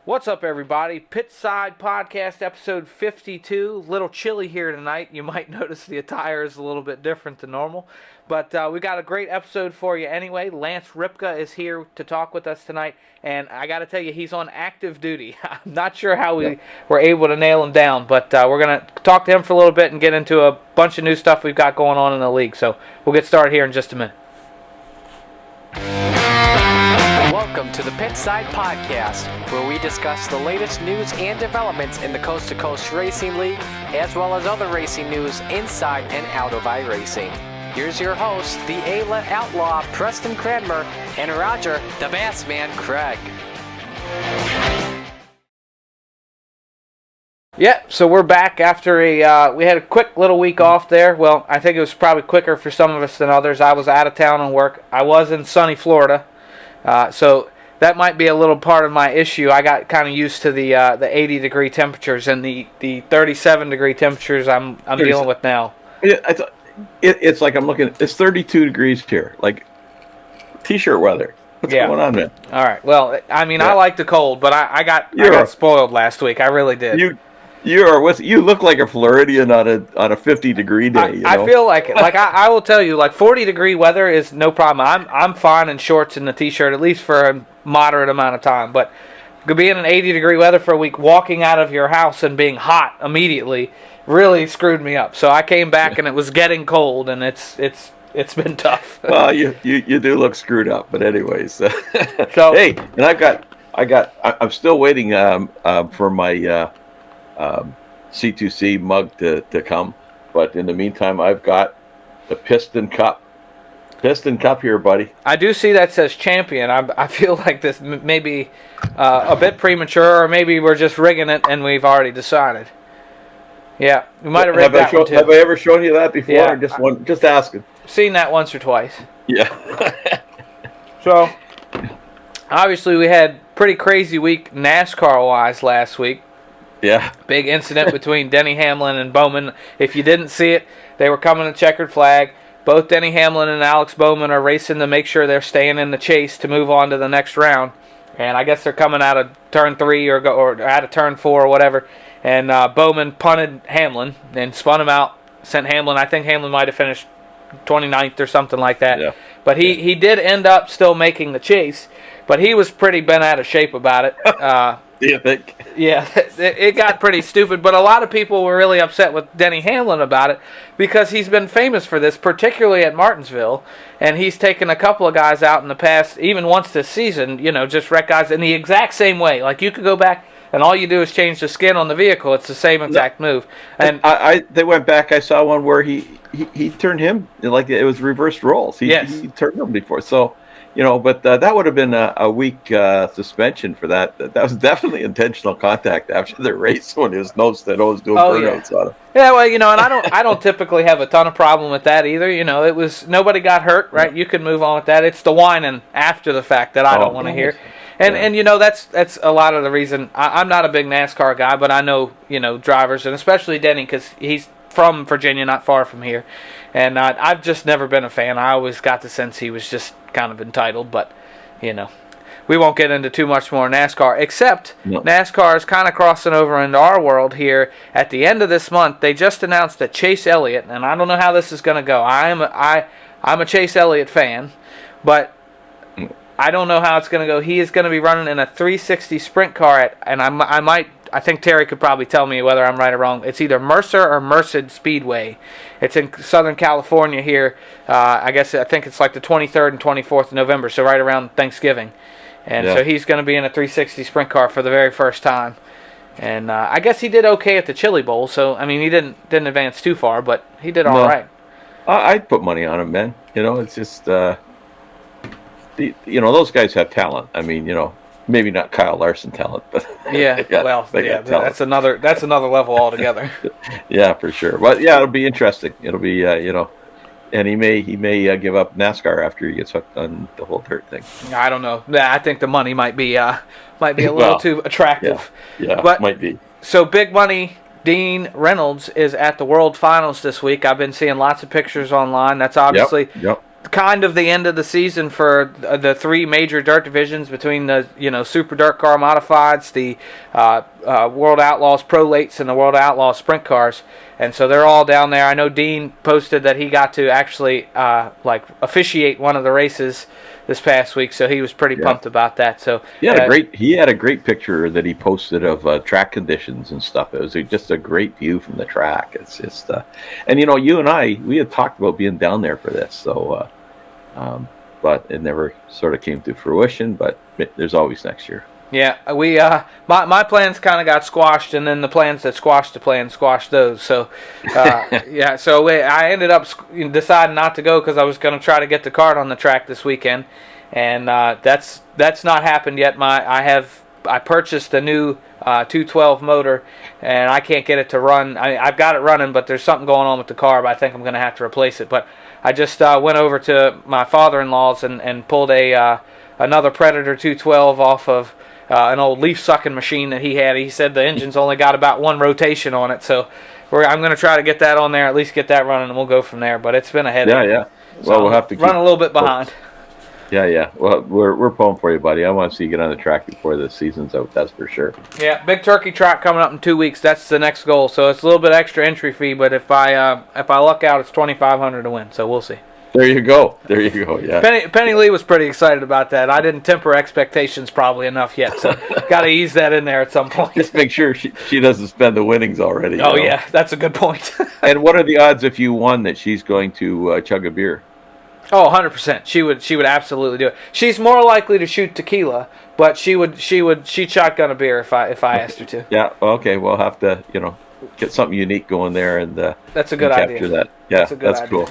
What's up, everybody? Pitside Podcast, episode 52. A little chilly here tonight. You might notice the attire is a little bit different than normal. But we got a great episode for you anyway. Lance Ripka is here to talk with us tonight. And I got to tell you, he's on active duty. I'm not sure how we were able to nail him down. But we're going to talk to him for a little bit and get into a bunch of new stuff we've got going on in the league. So we'll get started here in just a minute. Welcome to the Pitside Podcast, where we discuss the latest news and developments in the Coast2Coast Racing League, as well as other racing news inside and out of iRacing. Here's your host, the Elliott Outlaw, Preston Cranmer, and Roger, the Bass Man, Craig. Yeah, so we're back after we had a quick little week off there. Well, I think it was probably quicker for some of us than others. I was out of town on work. I was in sunny Florida. So that might be a little part of my issue. I got kind of used to the 80-degree temperatures and the 37-degree temperatures I'm dealing with now. It's like I'm looking. It's 32 degrees here, like t-shirt weather. What's going on, man? All right. Well, I mean, I like the cold, but I got spoiled last week. I really did. You look like a Floridian on a 50-degree day. I feel like it. Like I will tell you, like 40-degree weather is no problem. I'm fine in shorts and a t-shirt at least for a moderate amount of time. But being in 80-degree weather for a week, walking out of your house and being hot immediately really screwed me up. So I came back and it was getting cold, and it's been tough. Well, you do look screwed up, but anyways. So hey, and I'm still waiting for my C2C mug to come, but in the meantime I've got the Piston Cup here, buddy. I do see that says champion. I feel like this may be a bit premature, or maybe we're just rigging it and we've already decided. Yeah, we might have rigged that one too. Have I ever shown you that before? Yeah, just asking. Seen that once or twice. Yeah. So obviously we had pretty crazy week NASCAR wise last week. Yeah. Big incident between Denny Hamlin and Bowman. If you didn't see it, they were coming to checkered flag. Both Denny Hamlin and Alex Bowman are racing to make sure they're staying in the chase to move on to the next round. And I guess they're coming out of turn 3 or out of turn 4 or whatever. And Bowman punted Hamlin and spun him out, sent Hamlin. I think Hamlin might have finished 29th or something like that. Yeah. But he did end up still making the chase. But he was pretty bent out of shape about it. Do you think? Yeah, it got pretty stupid, but a lot of people were really upset with Denny Hamlin about it because he's been famous for this, particularly at Martinsville, and he's taken a couple of guys out in the past, even once this season, just wreck guys in the exact same way. Like, you could go back and all you do is change the skin on the vehicle. It's the same exact move. And they went back. I saw one where he turned him, like it was reversed roles. He turned him before, so... but that would have been a week suspension for that. That was definitely intentional contact after the race when his nose was doing burnouts on him. Yeah, well, and I don't typically have a ton of problem with that either. It was nobody got hurt, right? You can move on with that. It's the whining after the fact that I don't want to hear. And that's a lot of the reason. I'm not a big NASCAR guy, but I know drivers, and especially Denny, because he's from Virginia, not far from here. And I've just never been a fan. I always got the sense he was just kind of entitled, but we won't get into too much more NASCAR, except NASCAR is kind of crossing over into our world here. At the end of this month, they just announced that Chase Elliott, and I don't know how this is going to go. I'm a Chase Elliott fan, but I don't know how it's going to go. He is going to be running in a 360 sprint car I think Terry could probably tell me whether I'm right or wrong. It's either Mercer or Merced Speedway. It's in Southern California here. I think it's like the 23rd and 24th of November, so right around Thanksgiving. And so he's going to be in a 360 sprint car for the very first time. And I guess he did okay at the Chili Bowl, so, I mean, he didn't advance too far, but he did all right. I'd put money on him, man. It's just, those guys have talent. I mean, maybe not Kyle Larson talent, but that's another level altogether. Yeah, for sure. But it'll be interesting. It'll be and he may give up NASCAR after he gets hooked on the whole dirt thing. I don't know. I think the money might be a little too attractive. Yeah, but might be. So big money. Dean Reynolds is at the World Finals this week. I've been seeing lots of pictures online. That's obviously kind of the end of the season for the three major dirt divisions between the Super Dirt Car Modifieds, the World Outlaws Pro Lates, and the World Outlaws Sprint Cars. And so they're all down there. I know Dean posted that he got to actually officiate one of the races this past week, so he was pretty pumped about that. So he had a great picture that he posted of track conditions and stuff. It was just a great view from the track. It's just and you and I, we had talked about being down there for this, so but it never sort of came to fruition. But there's always next year. Yeah, we my plans kind of got squashed, and then the plans that squashed the plans squashed those. So, so I ended up deciding not to go because I was going to try to get the kart on the track this weekend, and that's not happened yet. I purchased a new 212 motor, and I can't get it to run. I've got it running, but there's something going on with the car. But I think I'm going to have to replace it. But I just went over to my father-in-law's and pulled another Predator 212 off of an old leaf sucking machine that he had. He said the engine's only got about one rotation on it, so I'm going to try to get that on there, at least get that running, and we'll go from there. But it's been a headache. Yeah. So well, we'll have to run a little bit behind. Yeah. Well, we're pulling for you, buddy. I want to see you get on the track before the season's out. That's for sure. Yeah, big turkey trot coming up in 2 weeks. That's the next goal. So it's a little bit extra entry fee, but if I luck out, it's $2,500 to win. So we'll see. There you go. Yeah. Penny Lee was pretty excited about that. I didn't temper expectations probably enough yet, so got to ease that in there at some point. Just make sure she doesn't spend the winnings already. Oh, yeah, that's a good point. And what are the odds if you won that she's going to chug a beer? Oh, 100%. She would absolutely do it. She's more likely to shoot tequila, but she'd shotgun a beer if I asked her to. Yeah. Okay. We'll have to get something unique going there and that's a good idea. Capture that. Yeah, that's cool.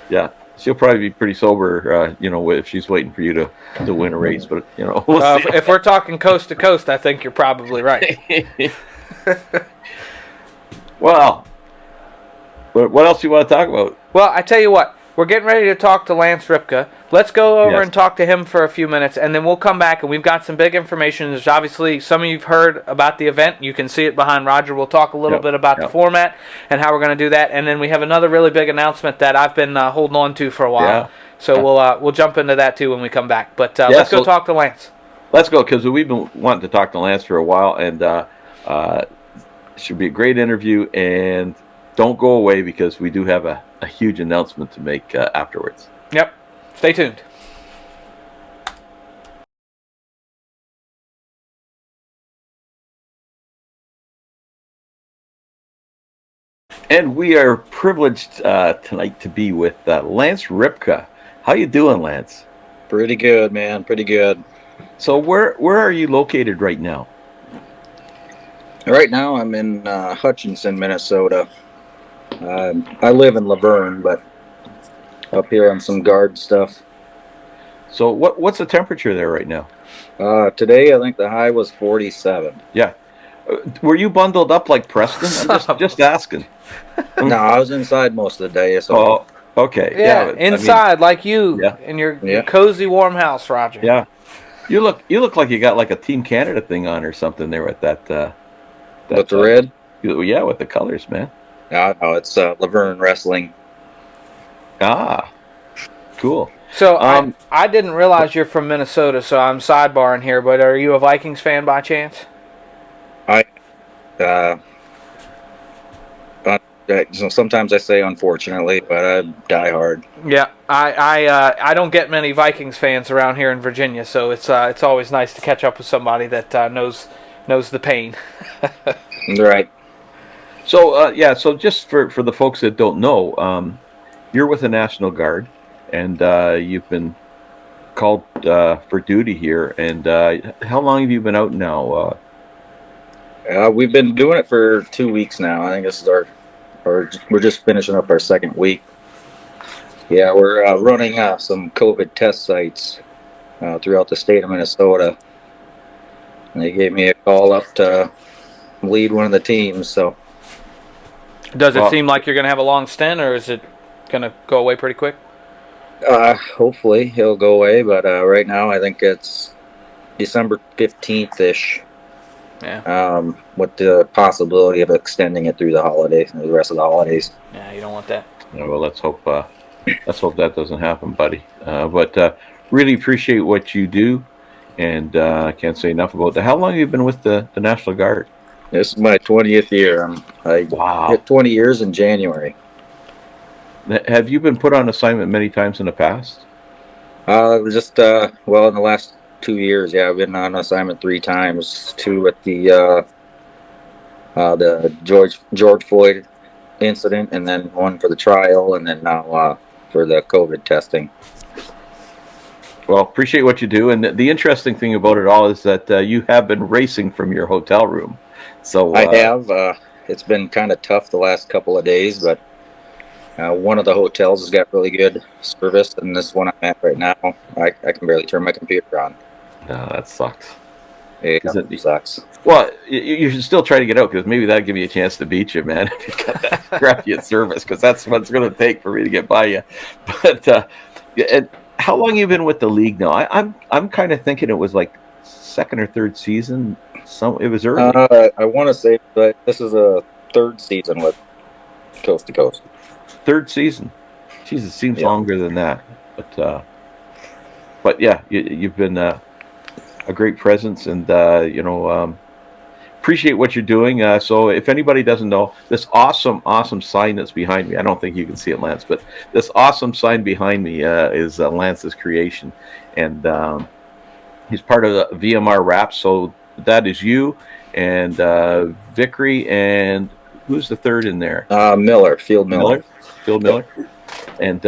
Yeah. She'll probably be pretty sober, if she's waiting for you to win a race. But we'll see. If we're talking coast to coast, I think you're probably right. Well, what else do you want to talk about? Well, I tell you what. We're getting ready to talk to Lance Ripka. Let's go over and talk to him for a few minutes, and then we'll come back, and we've got some big information. There's obviously some of you have heard about the event. You can see it behind Roger. We'll talk a little bit about the format and how we're going to do that, and then we have another really big announcement that I've been holding on to for a while. Yeah. So we'll jump into that, too, when we come back. But let's go talk to Lance. Let's go, because we've been wanting to talk to Lance for a while, and it should be a great interview, and don't go away because we do have a huge announcement to make afterwards. Yep. Stay tuned. And we are privileged tonight to be with Lance Ripka. How you doing, Lance? Pretty good, man. Pretty good. So where are you located right now? Right now I'm in Hutchinson, Minnesota. I live in Laverne, but up here on some guard stuff. So what's the temperature there right now? Today I think the high was 47. Yeah. Were you bundled up like Preston? I'm just asking. No, I was inside most of the day. So. Oh, okay. Yeah, inside like you in your cozy warm house, Roger. Yeah. You look like you got like a Team Canada thing on or something there with that. With the red? Yeah, with the colors, man. No, it's Laverne Wrestling. Ah, cool. So I didn't realize you're from Minnesota, so I'm sidebarring here, but are you a Vikings fan by chance? Sometimes I say unfortunately, but I die hard. Yeah, I don't get many Vikings fans around here in Virginia, so it's always nice to catch up with somebody that knows the pain. Right. So so just for the folks that don't know, you're with the National Guard, and you've been called for duty here. And how long have you been out now? We've been doing it for 2 weeks now. I think this is we're just finishing up our second week. Yeah, we're running some COVID test sites throughout the state of Minnesota. And they gave me a call up to lead one of the teams. So, does it seem like you're going to have a long stint, or is it going to go away pretty quick? Hopefully it'll go away, but right now I think it's December 15th-ish. Yeah. With the possibility of extending it through the holidays, the rest of the holidays. Yeah, you don't want that. Yeah, well, let's hope let's hope that doesn't happen, buddy. But really appreciate what you do, and I can't say enough about that. How long have you been with the National Guard? This is my 20th year. I hit 20 years in January. Have you been put on assignment many times in the past? Well, in the last 2 years, yeah, I've been on assignment 3 times. 2 at the George Floyd incident, and then 1 for the trial, and then now for the COVID testing. Well, appreciate what you do, and the interesting thing about it all is that you have been racing from your hotel room. So I have. It's been kind of tough the last couple of days, but one of the hotels has got really good service, and this one I'm at right now, I can barely turn my computer on. No, that sucks. It sucks. Well, you should still try to get out, because maybe that'll give you a chance to beat you, man, if you got that crappy service, because that's what it's going to take for me to get by you. But and how long have you been with the league now? I'm kind of thinking it was like 2nd or 3rd season. So it was early. I want to say that this is a 3rd season with Coast to Coast. 3rd season. Jeez, it seems longer than that. But yeah, you've been a great presence, and appreciate what you're doing. So if anybody doesn't know, this awesome sign that's behind me, I don't think you can see it, Lance, but this awesome sign behind me is Lance's creation, and he's part of the VMR Wraps. So that is you and Vickery, and who's the 3rd in there? Field Miller. And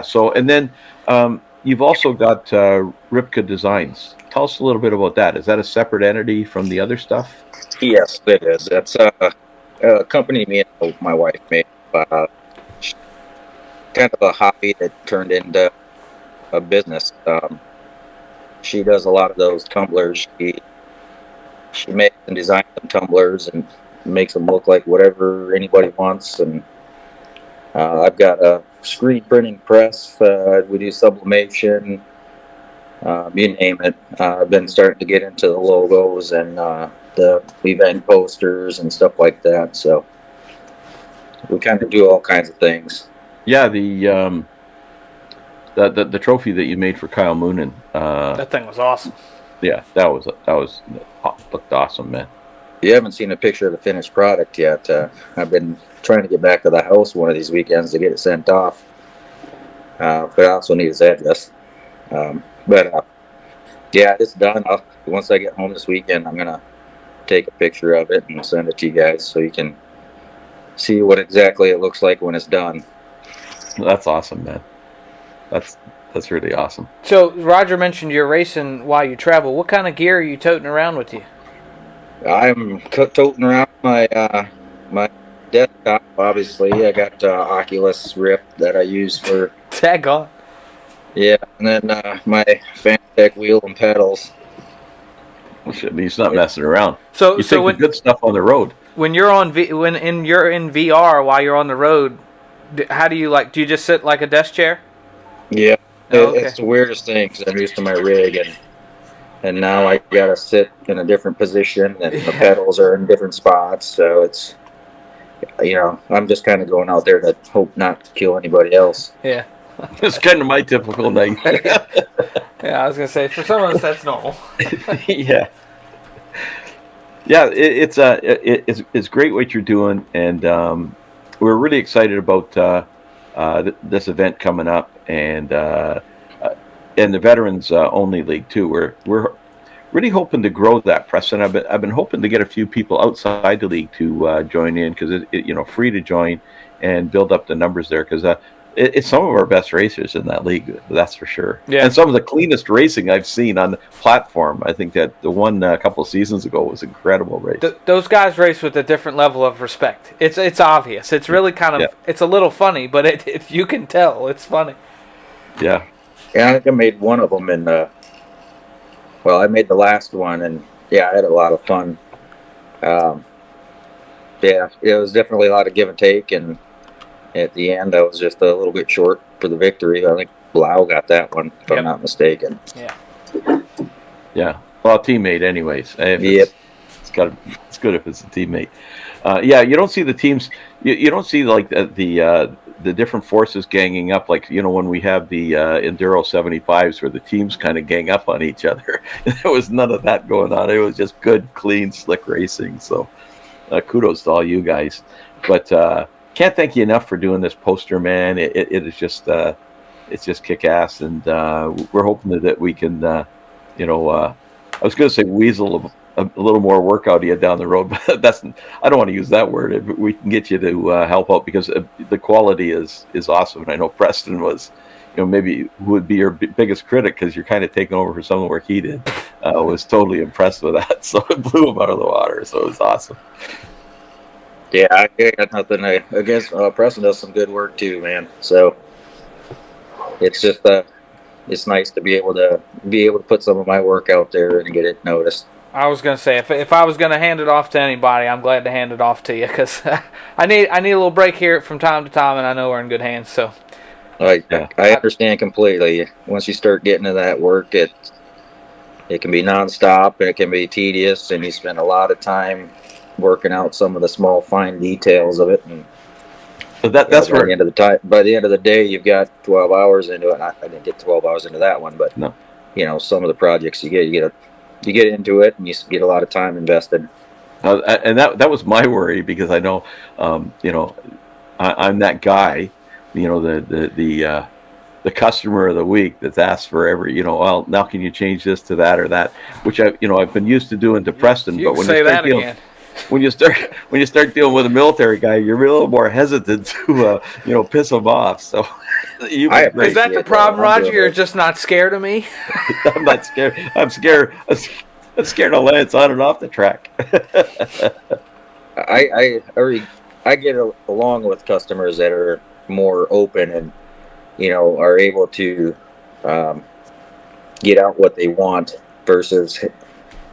so, and then you've also got Ripka Designs. Tell us a little bit about that. Is that a separate entity from the other stuff? Yes, it is. That's a company me and my wife made. Kind of a hobby that turned into a business. She does a lot of those tumblers. She makes and designs them tumblers and makes them look like whatever anybody wants. And I've got a screen printing press. We do sublimation. You name it. I've been starting to get into the logos and the event posters and stuff like that. So we kind of do all kinds of things. Yeah, the trophy that you made for Kyle Moonen. That thing was awesome. Yeah, that looked awesome, man. You haven't seen a picture of the finished product yet. I've been trying to get back to the house one of these weekends to get it sent off. But I also need his address. Yeah, it's done. Once I get home this weekend, I'm going to take a picture of it and send it to you guys so you can see what exactly it looks like when it's done. That's awesome, man. That's really awesome. So Roger mentioned you're racing while you travel. What kind of gear are you toting around with you? I'm toting around my desktop, obviously. I got Oculus Rift that I use for... Tag on. Yeah, and then my Fantech wheel and pedals. He's not messing around. So you take the good stuff on the road. When you're you're in VR while you're on the road, how do you do you just sit like a desk chair? Yeah, it's the weirdest thing because I'm used to my rig, and now I gotta sit in a different position, and the pedals are in different spots. So it's, I'm just kind of going out there to hope not to kill anybody else. Yeah. It's kind of my typical night. Yeah, I was gonna say for some of us that's normal. Yeah, it's great what you're doing, and we're really excited about this event coming up, and the Veterans Only League too. We're really hoping to grow that, Preston. I've been hoping to get a few people outside the league to join in, because it free to join and build up the numbers there, because it's some of our best racers in that league, that's for sure. Yeah. And some of the cleanest racing I've seen on the platform. I think that the one a couple of seasons ago was an incredible race. Those guys race with a different level of respect. It's obvious. It's really kind of it's a little funny, but if you can tell, it's funny. Yeah. Yeah, I think I made one of them I made the last one, and I had a lot of fun. It was definitely a lot of give and take, and at the end, I was just a little bit short for the victory. I think Blau got that one, if I'm not mistaken. Yeah. Yeah. Well, teammate, anyways. It's good if it's a teammate. You don't see the teams. You don't see like the the different forces ganging up, like, when we have the Enduro 75s where the teams kind of gang up on each other. There was none of that going on. It was just good, clean, slick racing. So kudos to all you guys. But can't thank you enough for doing this poster, man. It is just it's just kick-ass, and we're hoping that we can, I was going to say weasel a little more work out of you down the road, but I don't want to use that word. We can get you to help out, because the quality is awesome. And I know Preston was, maybe would be your biggest critic, because you're kind of taking over for some of the work he did. Was totally impressed with that. So it blew him out of the water. So it was awesome. Yeah, I got nothing against Preston. Does some good work too, man. So it's just it's nice to be able to put some of my work out there and get it noticed. I was going to say, if I was going to hand it off to anybody, I'm glad to hand it off to you, because I need a little break here from time to time, and I know we're in good hands. So I understand completely. Once you start getting to that work, it can be nonstop, and it can be tedious, and you spend a lot of time working out some of the small, fine details of it. And that's by the end of the day, you've got 12 hours into it. I didn't get 12 hours into that one, but no. Some of the projects you get into it, and you get a lot of time invested. And that was my worry, because I know, I'm that guy, the customer of the week that's asked for every, well, now can you change this to that or that, which I've been used to doing to Preston. But when you start dealing, when you start dealing with a military guy, you're a little more hesitant to piss him off. So is that the problem, Roger? You're just not scared of me? I'm not scared. I'm scared of Lance on and off the track. I get along with customers that are more open and are able to get out what they want versus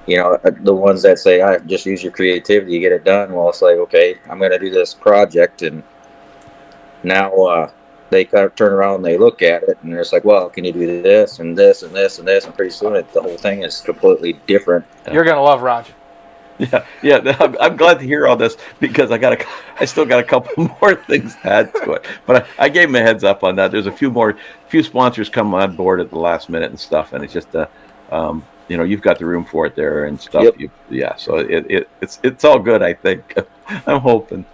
the ones that say, I just use your creativity to get it done. Well, it's like, okay, I'm going to do this project, and now they kind of turn around and they look at it, and it's like, well, can you do this and this and this and this? And pretty soon the whole thing is completely different. You're going to love Roger. Yeah. I'm glad to hear all this, because I still got a couple more things to add to it. But I gave him a heads up on that. There's a few sponsors come on board at the last minute and stuff, and it's just you've got the room for it there and stuff. Yep. So it's all good, I think. I'm hoping.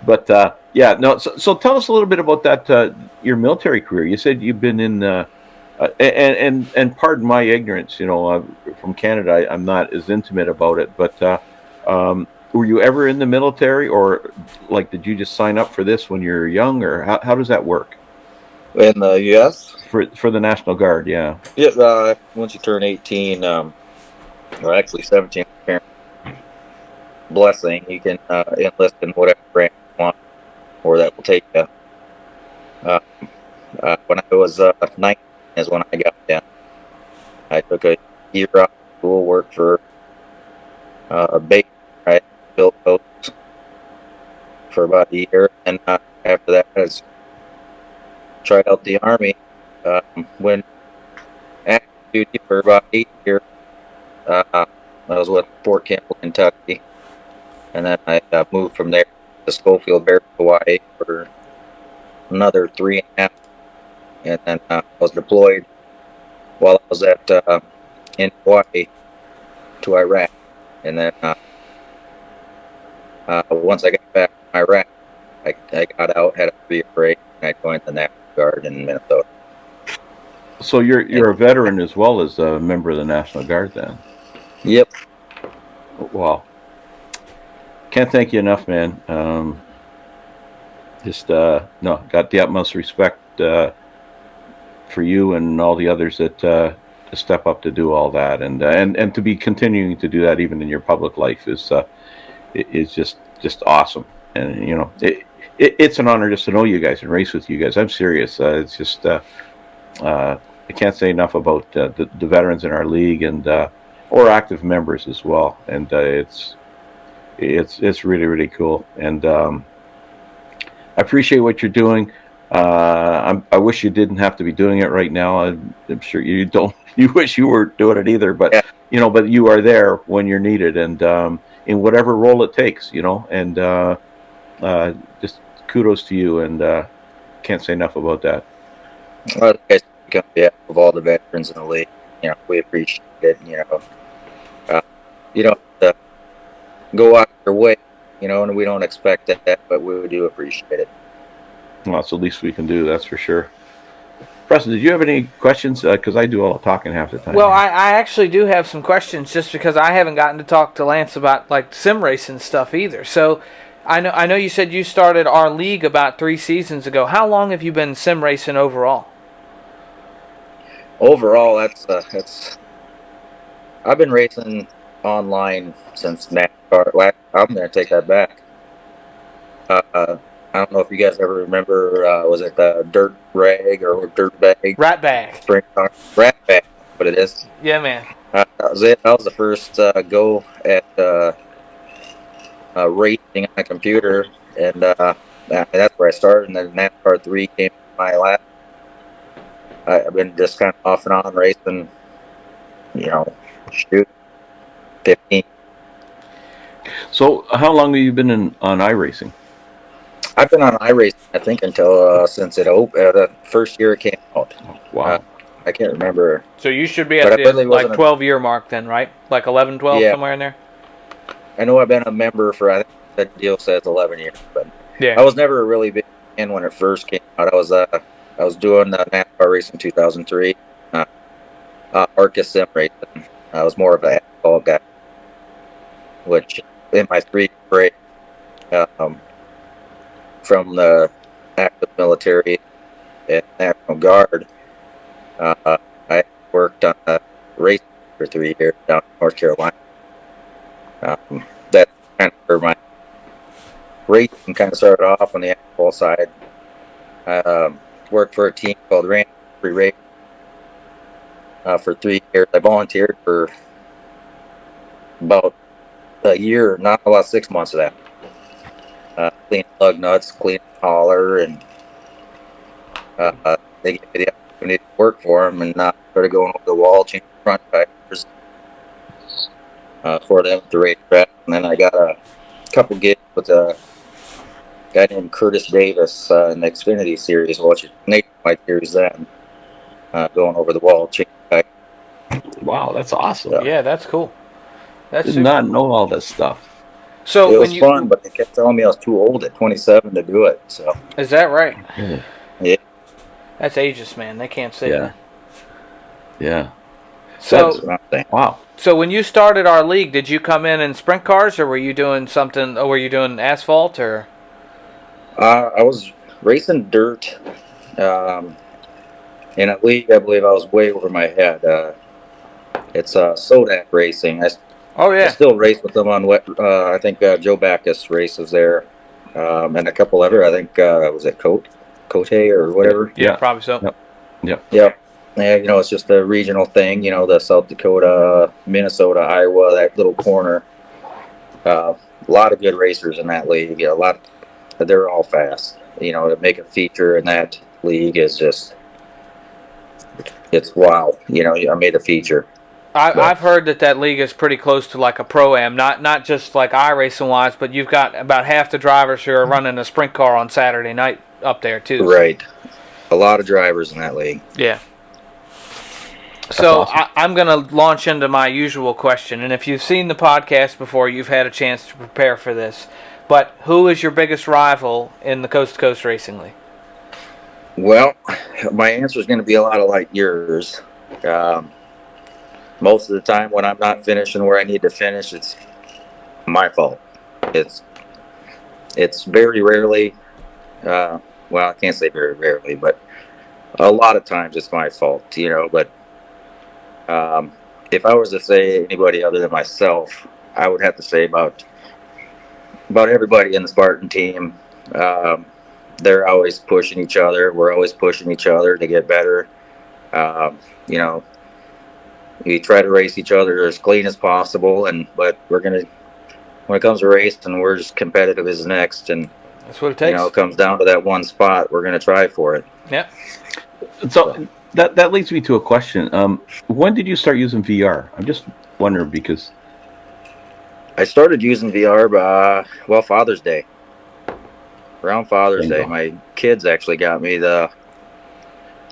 But so tell us a little bit about that your military career. You said you've been in and pardon my ignorance, from Canada, I'm not as intimate about it, but were you ever in the military, or like did you just sign up for this when you were young, or how does that work? In the U.S. For the National Guard, yeah. Yeah, once you turn 18, or actually 17, blessing, you can enlist in whatever branch you want, or that will take you. When I was 19 is when I got in. I took a year off of school, worked for a bakery, right? Built boats for about a year, and after that, I tried out the Army. Went active duty for about 8 years. I was with Fort Campbell, Kentucky, and then I moved from there to Schofield, Hawaii for another 3.5. And then I was deployed while I was in Hawaii to Iraq. And then once I got back from Iraq, I got out, had a 3-year break, and I joined the National Guard in Minnesota. So you're a veteran as well as a member of the National Guard, then? Yep. Wow. Can't thank you enough, man. Got the utmost respect for you and all the others that to step up to do all that, and to be continuing to do that even in your public life is just awesome. And it's an honor just to know you guys and race with you guys. I'm serious. It's just I can't say enough about the veterans in our league and or active members as well. And it's really, really cool. And I appreciate what you're doing. I wish you didn't have to be doing it right now. I'm sure you don't. You wish you weren't doing it either. But but you are there when you're needed, and in whatever role it takes. And just kudos to you, and can't say enough about that. Well, I speak on behalf of all the veterans in the league. We appreciate it. You don't have to go out your way, and we don't expect that, but we do appreciate it. Well, that's the least we can do, that's for sure. Preston, did you have any questions? Because I do all the talking half the time. Well, I actually do have some questions, just because I haven't gotten to talk to Lance about like sim racing stuff either. So I know you said you started our league about 3 seasons ago. How long have you been sim racing overall? Overall, that's I've been racing online since NASCAR. I'm going to take that back. I don't know if you guys ever remember, was it the Dirt Rag or Dirt Bag? Rat Bag. Rat Bag, what it is. Yeah, man. That was it. That was the first go at racing on a computer, and that's where I started. And then NASCAR 3 came to my lap. I've been just kind of off and on racing, 15. So how long have you been on iRacing? I've been on iRacing, I think, until since it opened. The first year it came out. Oh, wow. I can't remember. So you should be at the 12-year mark then, right? Like 11, 12, somewhere in there? I know I've been a member for, I think that deal says 11 years, but yeah. I was never a really big fan when it first came out. I was doing NASCAR racing 2003, ARCA sim racing. I was more of an asphalt guy, which in my 3 break, from the active military and National Guard, I worked on a race for 3 years down in North Carolina. That's kind of where my racing kind of started off on the asphalt side. I worked for a team called Reynolds for 3 years. I volunteered for about a year, not about 6 months of that. Clean lug nuts, clean hauler, and they gave me the opportunity to work for them, and started going over the wall, changing front tires for them to race track. And then I got a couple gigs with a guy named Curtis Davis in the Xfinity Series, which is nationwide series then, going over the wall, changing back. Wow, that's awesome. Yeah, that's cool. I did not know all this stuff. So it was fun, but they kept telling me I was too old at 27 to do it. So is that right? Yeah. That's ageist, man. They can't say that. Yeah. So wow. So when you started our league, did you come in sprint cars, or were you doing something? Or were you doing asphalt, or? I was racing dirt. In a league, I believe I was way over my head. It's Sodak Racing. I still race with them on I think Joe Backus races there, and a couple other. I think was it Cote or whatever. Yeah, probably so. Yep. Yeah, it's just a regional thing. The South Dakota, Minnesota, Iowa, that little corner. A lot of good racers in that league. They're all fast. To make a feature in that league is just, it's wow. I made a feature. I've heard that league is pretty close to like a pro-am, not just like iRacing wise, but you've got about half the drivers who are running a sprint car on Saturday night up there too. Right. A lot of drivers in that league. Yeah. So awesome. I'm going to launch into my usual question, and if you've seen the podcast before, you've had a chance to prepare for this. But who is your biggest rival in the Coast2Coast Racing League? Well, my answer is going to be a lot like yours. Most of the time when I'm not finishing where I need to finish, it's my fault. It's very rarely, well, I can't say very rarely, but a lot of times it's my fault, but if I was to say anybody other than myself, I would have to say about everybody in the Spartan team. They're always pushing each other. We're always pushing each other to get better. We try to race each other as clean as possible, but when it comes to racing, we're just competitive as next, and that's what it takes. It comes down to that one spot. We're going to try for it. Yeah. So that leads me to a question. When did you start using VR? I'm just wondering because I started using VR by Father's Day. around Father's Day, my kids actually got me the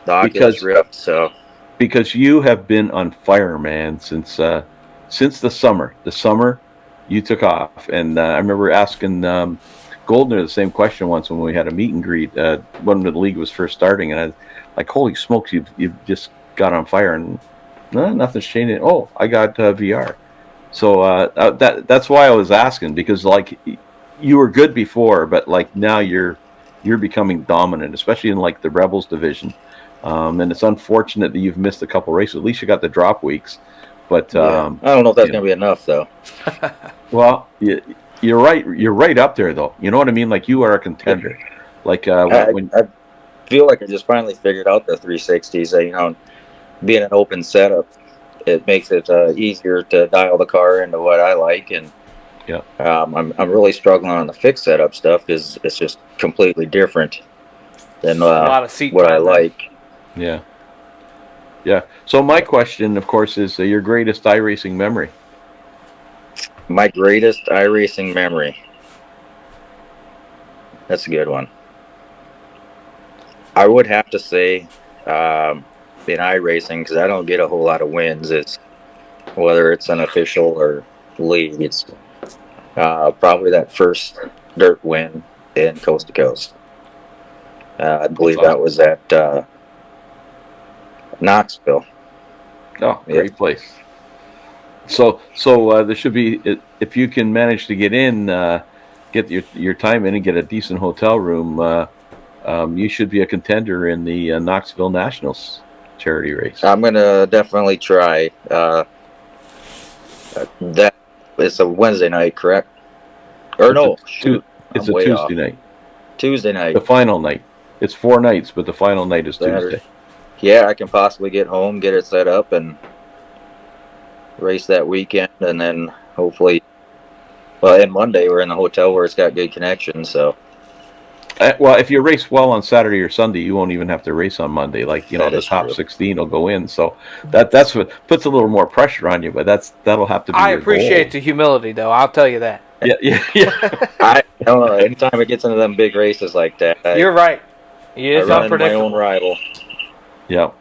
Oculus Rift. So because you have been on fire, man, since the summer. The summer you took off, and I remember asking Goldner the same question once when we had a meet and greet when the league was first starting, and I was like, "Holy smokes, you've just got on fire!" And no, nothing's changing. Oh, I got VR. So that's why I was asking, because like you were good before, but like now you're becoming dominant, especially in like the Rebels division. And it's unfortunate that you've missed a couple races. At least you got the drop weeks, but I don't know if that's going to be enough though. Well, you're right. You're right up there though. You know what I mean? Like you are a contender. Like I feel like I just finally figured out the 360s. Being an open setup, it makes it easier to dial the car into what I like, and I'm really struggling on the fixed setup stuff because it's just completely different than a lot of seat what I like. Yeah. So my question, of course, is your greatest iRacing memory. My greatest iRacing memory. That's a good one. I would have to say in iRacing, because I don't get a whole lot of wins. It's whether it's an official or league. It's probably that first dirt win in Coast to Coast. I believe that was at Knoxville. Oh, great place. So there should be, if you can manage to get in, get your time in and get a decent hotel room, you should be a contender in the Knoxville Nationals charity race. I'm going to definitely try. That it's a Wednesday night, correct? Or no, it's a Tuesday night. Tuesday night. The final night. It's 4 nights, but the final night is Saturday. Tuesday. Yeah, I can possibly get home, get it set up, and race that weekend, and then hopefully, and Monday we're in the hotel where it's got good connection. So, well, if you race well on Saturday or Sunday, you won't even have to race on Monday. Like the top 16 will go in. So that's what puts a little more pressure on you. But that'll have to be. I appreciate the humility, though. I'll tell you that. Yeah. I don't know. Anytime it gets into them big races like that, you're right. It's unpredictable. My own rival. Yeah,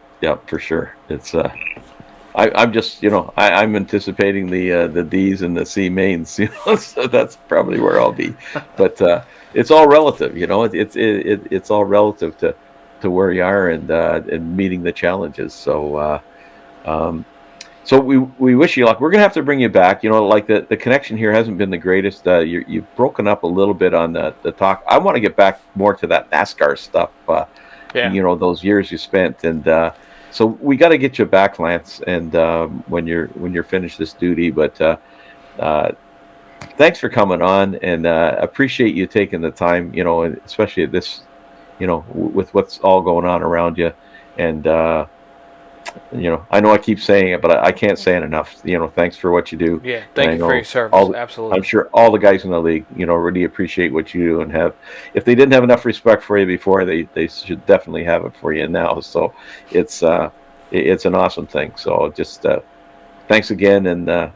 for sure. It's I'm just I'm anticipating the D's and the C mains, so that's probably where I'll be. But it's all relative, it's all relative to where you are and meeting the challenges. So so we wish you luck. We're gonna have to bring you back. Like the connection here hasn't been the greatest. You've broken up a little bit on the talk. I want to get back more to that NASCAR stuff. Those years you spent, and so we got to get you back, Lance, and when you're finished this duty. But thanks for coming on, and appreciate you taking the time, especially at this, with what's all going on around you. And I know I keep saying it, but I can't say it enough. Thanks for what you do. Yeah, thank you for your service. Absolutely. I'm sure all the guys in the league, really appreciate what you do, and if they didn't have enough respect for you before, they should definitely have it for you now. So it's an awesome thing. So just thanks again, and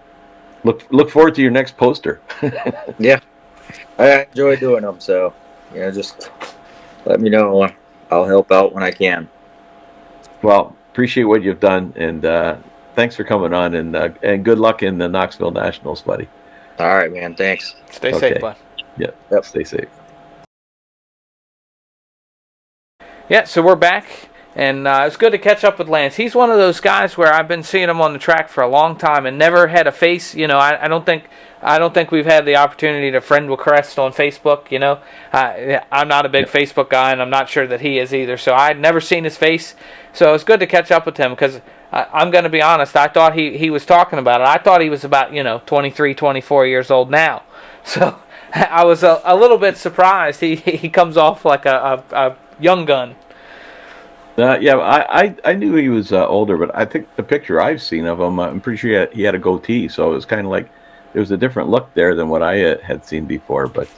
look forward to your next poster. Yeah, I enjoy doing them. So just let me know. I'll help out when I can. Well, appreciate what you've done, and thanks for coming on, and good luck in the Knoxville Nationals, buddy. All right, man. Thanks. Stay safe, bud. Yep. Stay safe. Yeah, so we're back, and it's good to catch up with Lance. He's one of those guys where I've been seeing him on the track for a long time and never had a face. I don't think we've had the opportunity to friend with Crest on Facebook. I'm not a big Facebook guy, and I'm not sure that he is either. So I'd never seen his face. So it's good to catch up with him, because I'm going to be honest. I thought he was talking about it. I thought he was about 23, 24 years old now. So I was a little bit surprised. He comes off like a young gun. I knew he was older, but I think the picture I've seen of him, I'm pretty sure he had a goatee. So it was kind of like there was a different look there than what I had seen before. But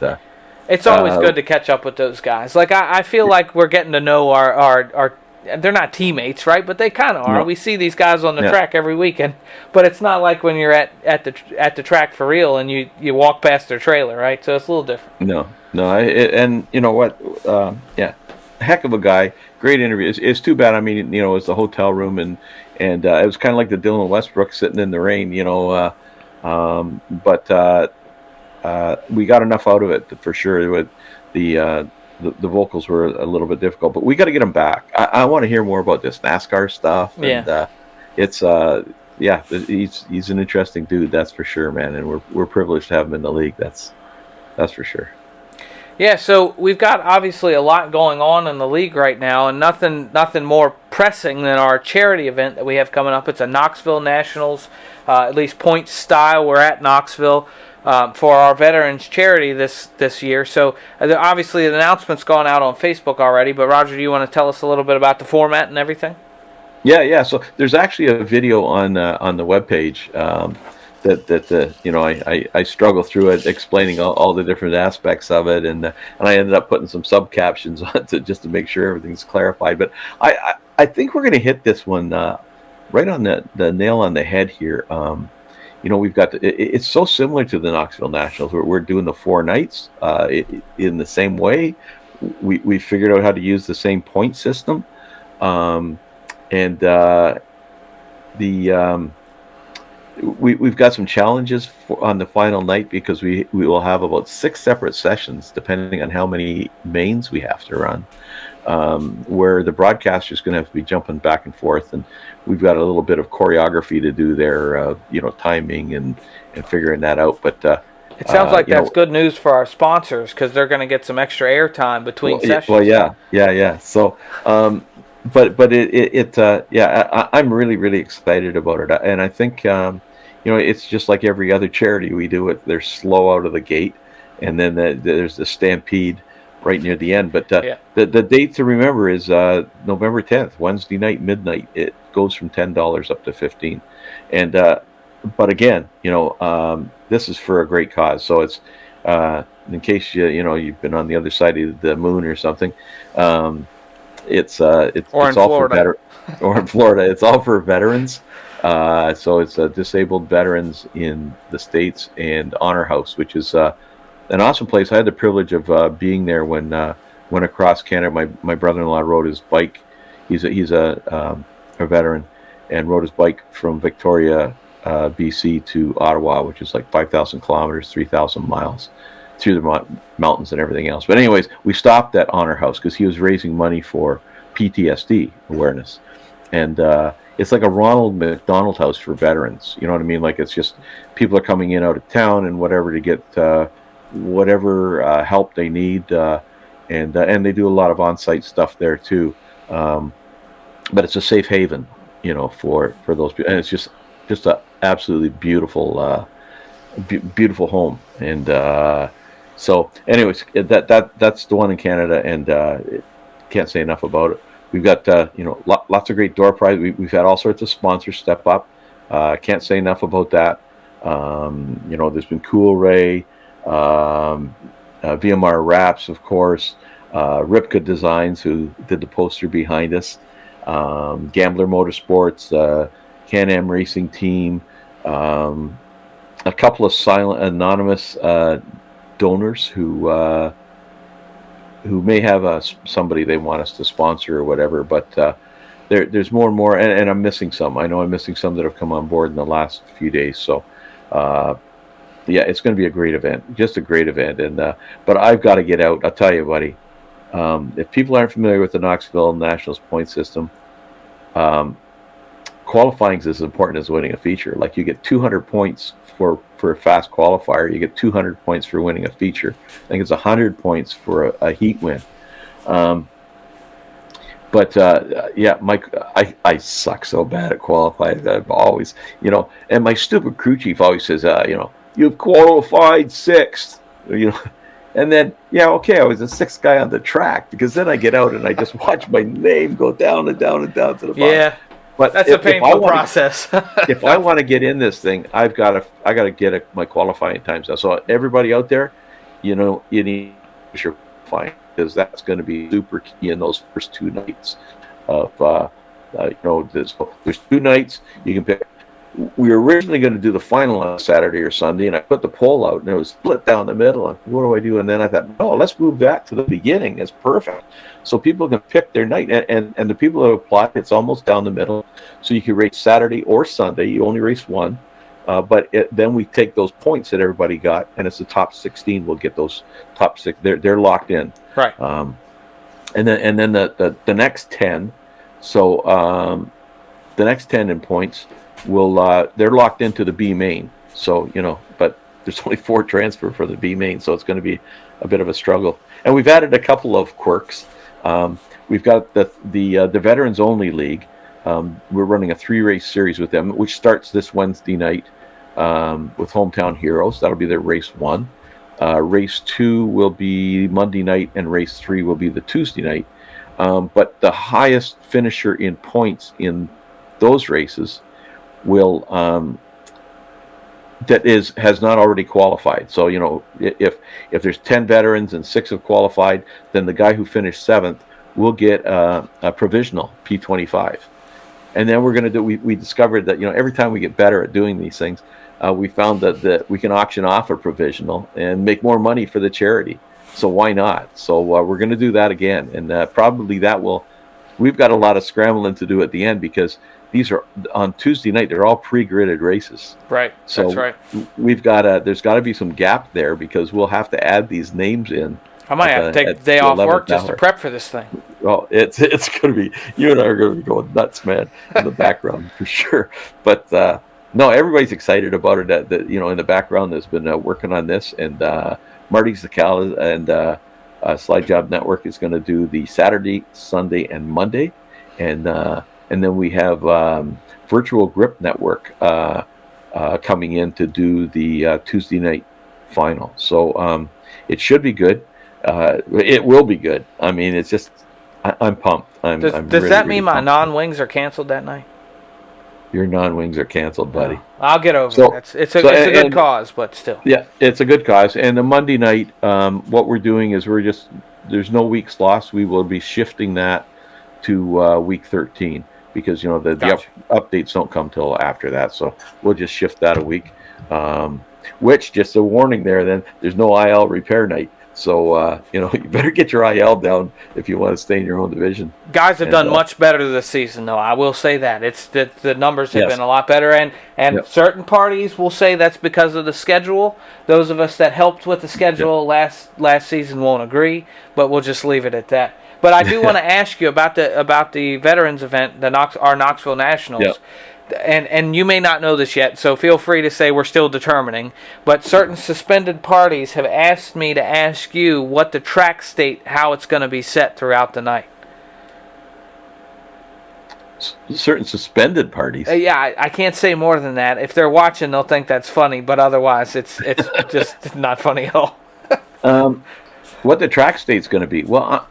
it's always good to catch up with those guys. Like I feel like we're getting to know our they're not teammates, right? But they kind of are. No. We see these guys on the track every weekend, but it's not like when you're at the track for real and you walk past their trailer, right? So it's a little different. No, and you know what? Heck of a guy. Great interview. It's too bad. I mean, you know, it was the hotel room, and it was kind of like the Dylan Westbrook sitting in the rain, you know. But we got enough out of it for sure. With the vocals were a little bit difficult, but we got to get him back. I want to hear more about this NASCAR stuff. And, he's an interesting dude, that's for sure, man. And we're privileged to have him in the league. That's for sure. Yeah, so we've got obviously a lot going on in the league right now, and nothing more pressing than our charity event that we have coming up. It's a Knoxville Nationals, at least points style. We're at Knoxville for our veterans charity this year. So obviously the announcement's gone out on Facebook already, but Roger, do you want to tell us a little bit about the format and everything? Yeah. So there's actually a video on the webpage that I struggle through it, explaining all the different aspects of it, and I ended up putting some sub captions on it just to make sure everything's clarified. But I think we're going to hit this one right on the nail on the head here. We've got it's so similar to the Knoxville Nationals. We're doing the 4 nights in the same way. We figured out how to use the same point system, We've got some challenges on the final night because we will have about 6 separate sessions depending on how many mains we have to run, where the broadcaster's going to have to be jumping back and forth, and we've got a little bit of choreography to do there, timing and figuring that out. But it sounds like that's good news for our sponsors because they're going to get some extra airtime between sessions. Well, yeah. So, I'm really, really excited about it, and I think it's just like every other charity we do it. They're slow out of the gate, and then there's the stampede right near the end. But the date to remember is November 10th, Wednesday night, midnight. It goes from $10 up to $15, and but again, this is for a great cause. So it's in case you've been on the other side of the moon or something. It's all Florida. Or in Florida. It's all for veterans. So it's disabled veterans in the States, and Honor House, which is an awesome place. I had the privilege of being there when went across Canada. My brother-in-law rode his bike. He's a veteran, and rode his bike from Victoria, BC to Ottawa, which is like 5,000 kilometers, 3,000 miles through the mountains and everything else. But anyways, we stopped at Honor House because he was raising money for PTSD awareness. And it's like a Ronald McDonald House for veterans. You know what I mean? Like, it's just people are coming in out of town and whatever to get whatever help they need. And they do a lot of on-site stuff there too. But it's a safe haven, for those people. And it's just a absolutely beautiful, beautiful home. And so anyways, that's the one in Canada, and can't say enough about it. We've got lots of great door prizes. We've had all sorts of sponsors step up. Can't say enough about that. There's been Cool Ray, VMR Wraps, of course, Ripka Designs, who did the poster behind us, Gambler Motorsports, Can-Am Racing Team, a couple of silent anonymous donors who may have somebody they want us to sponsor or whatever, but there's more and more, and I'm missing some. I know I'm missing some that have come on board in the last few days. So it's going to be a great event, just a great event. And but I've got to get out. I'll tell you, buddy, if people aren't familiar with the Knoxville Nationals point system, qualifying is as important as winning a feature. Like, you get 200 points for a fast qualifier. You get 200 points for winning a feature. I think it's 100 points for a heat win. Mike, I suck so bad at qualifying. I've always, and my stupid crew chief always says, you've qualified 6th, and then, I was the 6th guy on the track, because then I get out and I just watch my name go down and down and down to the bottom. Yeah. But that's a painful process. If I want to get in this thing, I got to get my qualifying times out. So everybody out there, you need your qualifying, because that's going to be super key in those first 2 nights. there's 2 nights you can pick. We were originally going to do the final on Saturday or Sunday, and I put the poll out, and it was split down the middle. And what do I do? And then I thought, no, let's move that to the beginning. It's perfect, so people can pick their night. And the people that apply, it's almost down the middle, so you can race Saturday or Sunday. You only race one, but then we take those points that everybody got, and it's the top 16 will get those top 6. They're locked in, right? And then the next 10. So the next 10 in points they're locked into the B main. So but there's only 4 transfer for the B main, so it's going to be a bit of a struggle. And we've added a couple of quirks. We've got the veterans only league. We're running a 3-race series with them, which starts this Wednesday night with Hometown Heroes. That'll be their race 1. Race 2 will be Monday night, and race 3 will be the Tuesday night. But the highest finisher in points in those races will has not already qualified. So if there's 10 veterans and 6 have qualified, then the guy who finished 7th will get a provisional P25. And then we're going to do. We discovered that every time we get better at doing these things, we found that we can auction off a provisional and make more money for the charity. So why not? So we're going to do that again, and probably that will. We've got a lot of scrambling to do at the end because these are on Tuesday night. They're all pre-gridded races. Right. So that's right. We've got there's got to be some gap there because we'll have to add these names in. I might have to take a day off work just to prep for this thing. Well, it's going to be, you and I are going to be going nuts, man, in the background for sure. But no, everybody's excited about it. That in the background has been working on this, and Marty Zakala and Slide Job Network is going to do the Saturday, Sunday, and Monday, and then we have Virtual Grip Network coming in to do the Tuesday night final. So it should be good. It will be good. I mean, it's just I'm pumped. I'm does really, that mean really my non-wings are canceled that night? Your non-wings are canceled, buddy. No, I'll get over it. It's a good cause, but still. Yeah, it's a good cause. And the Monday night, what we're doing is there's no weeks lost. We will be shifting that to week 13 because the updates don't come till after that. So we'll just shift that a week. Which, just a warning there, then there's no IL repair night. So, you better get your IL down if you want to stay in your own division. Guys have done much better this season, though. I will say that. It's the numbers have been a lot better. And certain parties will say that's because of the schedule. Those of us that helped with the schedule last season won't agree, but we'll just leave it at that. But I do want to ask you about the veterans event, our Knoxville Nationals. Yep. And you may not know this yet, so feel free to say we're still determining. But certain suspended parties have asked me to ask you what the track state, how it's going to be set throughout the night. Certain suspended parties? Yeah, I can't say more than that. If they're watching, they'll think that's funny, but otherwise it's just not funny at all. What the track state's going to be? Well,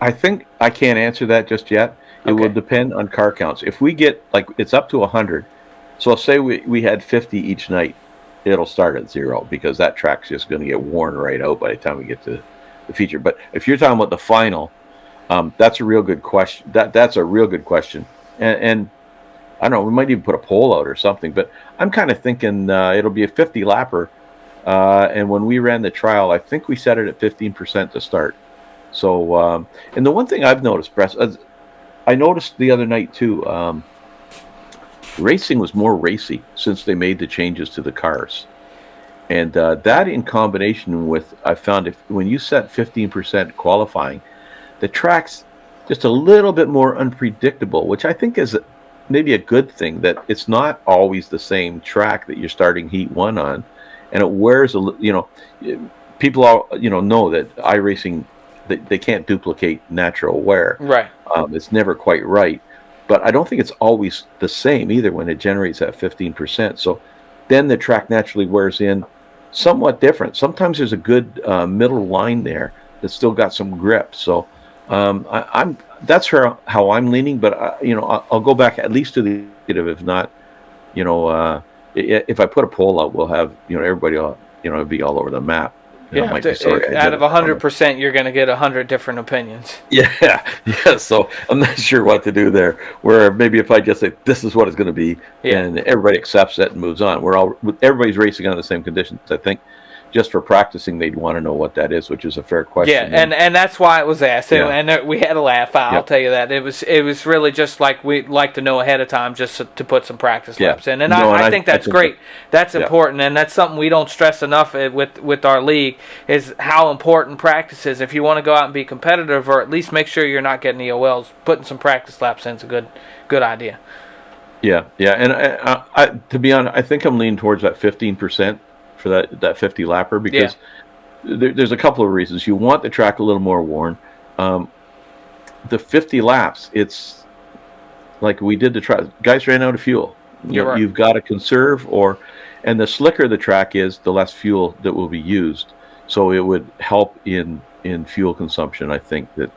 I think I can't answer that just yet. It will depend on car counts. If we get, it's up to 100. So say we had 50 each night, it'll start at 0 because that track's just going to get worn right out by the time we get to the feature. But if you're talking about the final, that's a real good question. That's a real good question. And I don't know, we might even put a poll out or something. But I'm kind of thinking it'll be a 50 lapper. And when we ran the trial, I think we set it at 15% to start. So, and the one thing I've noticed, Press, I noticed the other night too, racing was more racy since they made the changes to the cars. And that in combination with, I found when you set 15% qualifying, the track's just a little bit more unpredictable, which I think is maybe a good thing, that it's not always the same track that you're starting Heat 1 on. And it wears, people all, know that iRacing, they can't duplicate natural wear. Right. It's never quite right. But I don't think it's always the same either when it generates that 15%. So then the track naturally wears in somewhat different. Sometimes there's a good middle line there that's still got some grip. So that's how I'm leaning. But I'll go back at least to the negative. If not, if I put a poll out, we'll have everybody it'll be all over the map. Out of 100%, you're going to get 100 different opinions. Yeah. So I'm not sure what to do there. Where maybe if I just say this is what it's going to be, and everybody accepts it and moves on. Everybody's racing on the same conditions. I think just for practicing, they'd want to know what that is, which is a fair question. Yeah, and that's why it was asked. And we had a laugh. I'll tell you that. It was really just like we'd like to know ahead of time just to put some practice laps in. And I think that's great. That's important, and that's something we don't stress enough with our league is how important practice is. If you want to go out and be competitive, or at least make sure you're not getting EOLs, putting some practice laps in is a good idea. Yeah, and I to be honest, I think I'm leaning towards that 15%. For that 50 lapper, because there's a couple of reasons. You want the track a little more worn. The 50 laps, it's like we did the track. Guys ran out of fuel. You've got to conserve, and the slicker the track is, the less fuel that will be used. So it would help in fuel consumption. I think that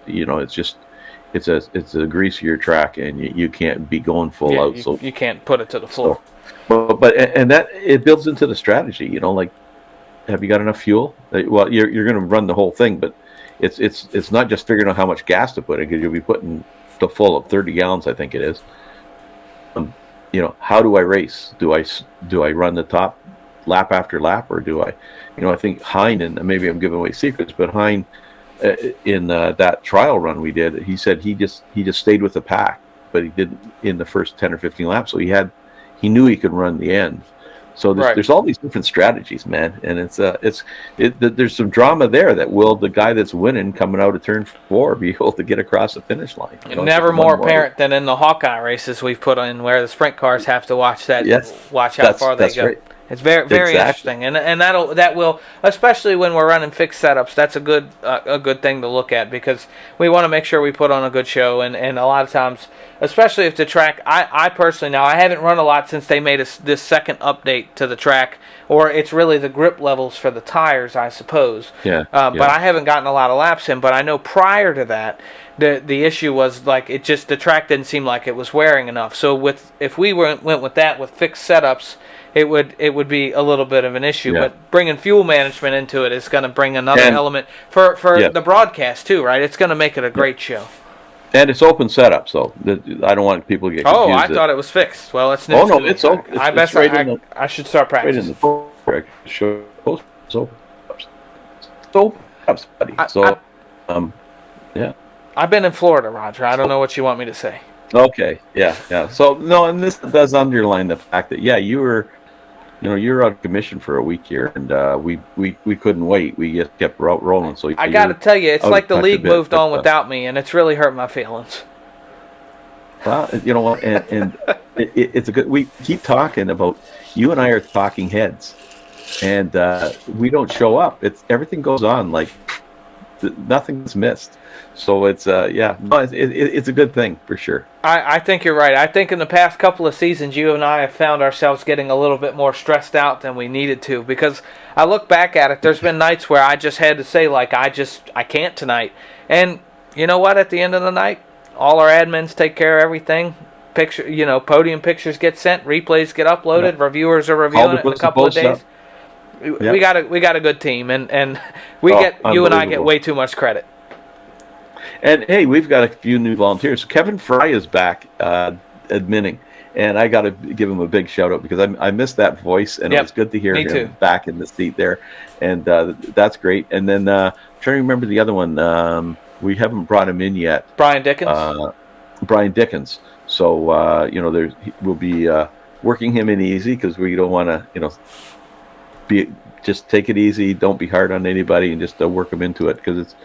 it's a greasier track, and you can't be going full out. So you can't put it to the floor. But that it builds into the strategy, like, have you got enough fuel? Well, you're going to run the whole thing, but it's not just figuring out how much gas to put in, because you'll be putting the full of 30 gallons, I think it is. How do I race? Do I run the top lap after lap, or do I? I think Hein, and maybe I'm giving away secrets, but Hein in that trial run we did, he said he just stayed with the pack, but he didn't in the first 10 or 15 laps, so he knew he could run the end. So there's all these different strategies, man, and there's some drama there that will the guy that's winning coming out of turn 4 be able to get across the finish line. Never more apparent than in the Hawkeye races we've put in, where the sprint cars have to watch that. Yes, watch how far they go. Right. It's very interesting, and that will, especially when we're running fixed setups, that's a good thing to look at, because we want to make sure we put on a good show, and a lot of times, especially if the track, I personally, now I haven't run a lot since they made this second update to the track, or it's really the grip levels for the tires, I suppose. But I haven't gotten a lot of laps in, but I know prior to that, the issue was like the track didn't seem like it was wearing enough. So if we went with that with fixed setups, it would be a little bit of an issue. But bringing fuel management into it is going to bring another element for the broadcast too, right? It's going to make it a great show. And it's open setup, so I don't want people to get confused. Oh, I thought it was fixed. Well, it's new. Oh, no, it's open. I should start practicing. Right in the show. So, buddy. Yeah. I've been in Florida, Roger. I don't know what you want me to say. Okay, yeah. So, no, and this does underline the fact that, you were out of commission for a week here, and we couldn't wait. We just kept rolling. So I got to tell you, it's like the league moved on without me, and it's really hurt my feelings. Well, you know what, and it's a good. We keep talking about, you and I are talking heads, and we don't show up. Everything goes on like nothing's missed. So it's it's a good thing for sure. I think you're right. I think in the past couple of seasons, you and I have found ourselves getting a little bit more stressed out than we needed to, because I look back at it, there's been nights where I just had to say, like, I can't tonight. And you know what? At the end of the night, all our admins take care of everything. Podium pictures get sent, replays get uploaded, reviewers are reviewing it in a couple of days. We got a good team, and you and I get way too much credit. And hey, we've got a few new volunteers. Kevin Fry is back admitting, and I got to give him a big shout out, because I missed that voice, and it was good to hear him back in the seat there, and that's great. And then trying to remember the other one. We haven't brought him in yet. Brian Dickens. Brian Dickens. So we'll be working him in easy, because we don't want to just take it easy. Don't be hard on anybody, and just work them into it, because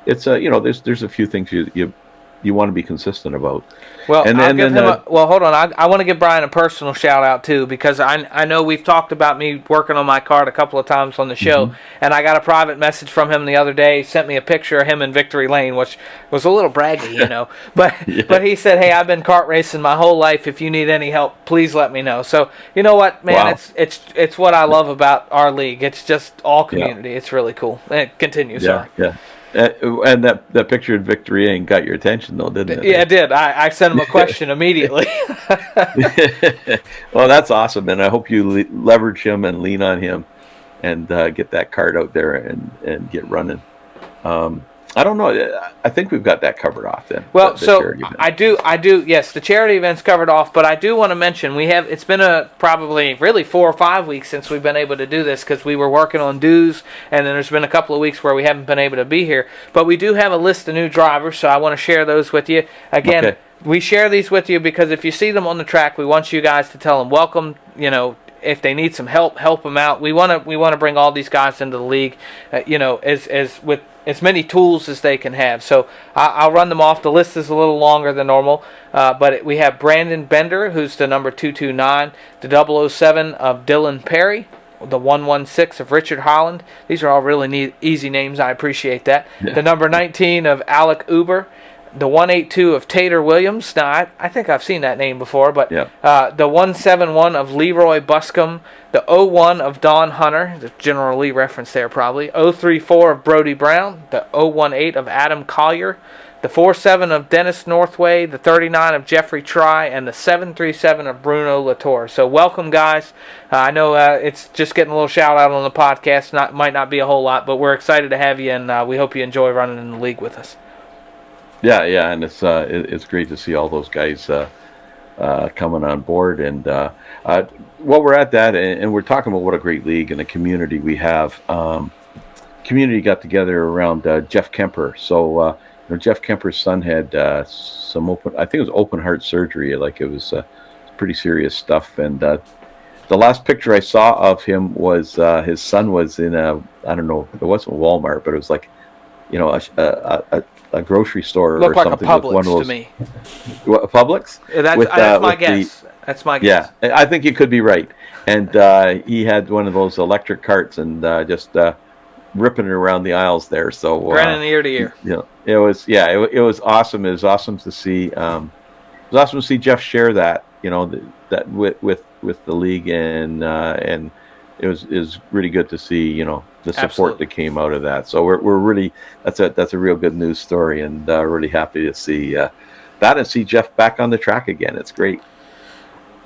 it's there's a few things you want to be consistent about. Well, hold on. I want to give Brian a personal shout out too, because I know we've talked about me working on my card a couple of times on the show, and I got a private message from him the other day. He sent me a picture of him in Victory Lane, which was a little braggy, but but he said, "Hey, I've been kart racing my whole life. If you need any help, please let me know." So you know what, man, it's what I love about our league. It's just all community. It's really cool. Continue. Sorry. Yeah. And that picture of Victory Lane got your attention, though, didn't it? Yeah, it did. I sent him a question immediately. Well, that's awesome, and I hope you leverage him and lean on him and get that card out there and get running. I don't know. I think we've got that covered off then. Well, I do. Yes, the charity event's covered off, but I do want to mention it's been probably really 4 or 5 weeks since we've been able to do this because we were working on dues, and then there's been a couple of weeks where we haven't been able to be here. But we do have a list of new drivers, so I want to share those with you. Again, okay. We share these with you because if you see them on the track, we want you guys to tell them welcome. If they need some help them out. We want to bring all these guys into the league, as with as many tools as they can have. So I'll run them off. The list is a little longer than normal, but we have Brandon Bender, who's the number 229, the 007 of Dylan Perry, the 116 of Richard Holland. These are all really easy names. I appreciate that. Yeah. The number 19 of Alec Uber, the 182 of Tater Williams. Now, I think I've seen that name before, but the 171 of Leroy Buscombe, the 01 of Don Hunter, the General Lee reference there probably, 034 of Brody Brown, the 018 of Adam Collier, the 47 of Dennis Northway, the 39 of Jeffrey Try, and the 737 of Bruno Latour. So welcome, guys. I know it's just getting a little shout-out on the podcast. Might not be a whole lot, but we're excited to have you, and we hope you enjoy running in the league with us. Yeah, and it's great to see all those guys coming on board, and while we're at that, and we're talking about what a great league and a community we have. Community got together around Jeff Kemper. So Jeff Kemper's son had some open heart surgery. Like it was pretty serious stuff, and the last picture I saw of him was his son was in I don't know, it wasn't Walmart, but it was like a grocery store or something. Looked like a Publix with one of those, to me. What, a Publix? That's my guess. That's my guess. Yeah, I think you could be right. And he had one of those electric carts and just ripping it around the aisles there. So grinning ear to ear. It was awesome. It was awesome to see. It was awesome to see Jeff share that. That with the league, and it was really good to see. The support Absolutely. That came out of that. So we're really that's a real good news story, and really happy to see that and see Jeff back on the track again. It's great.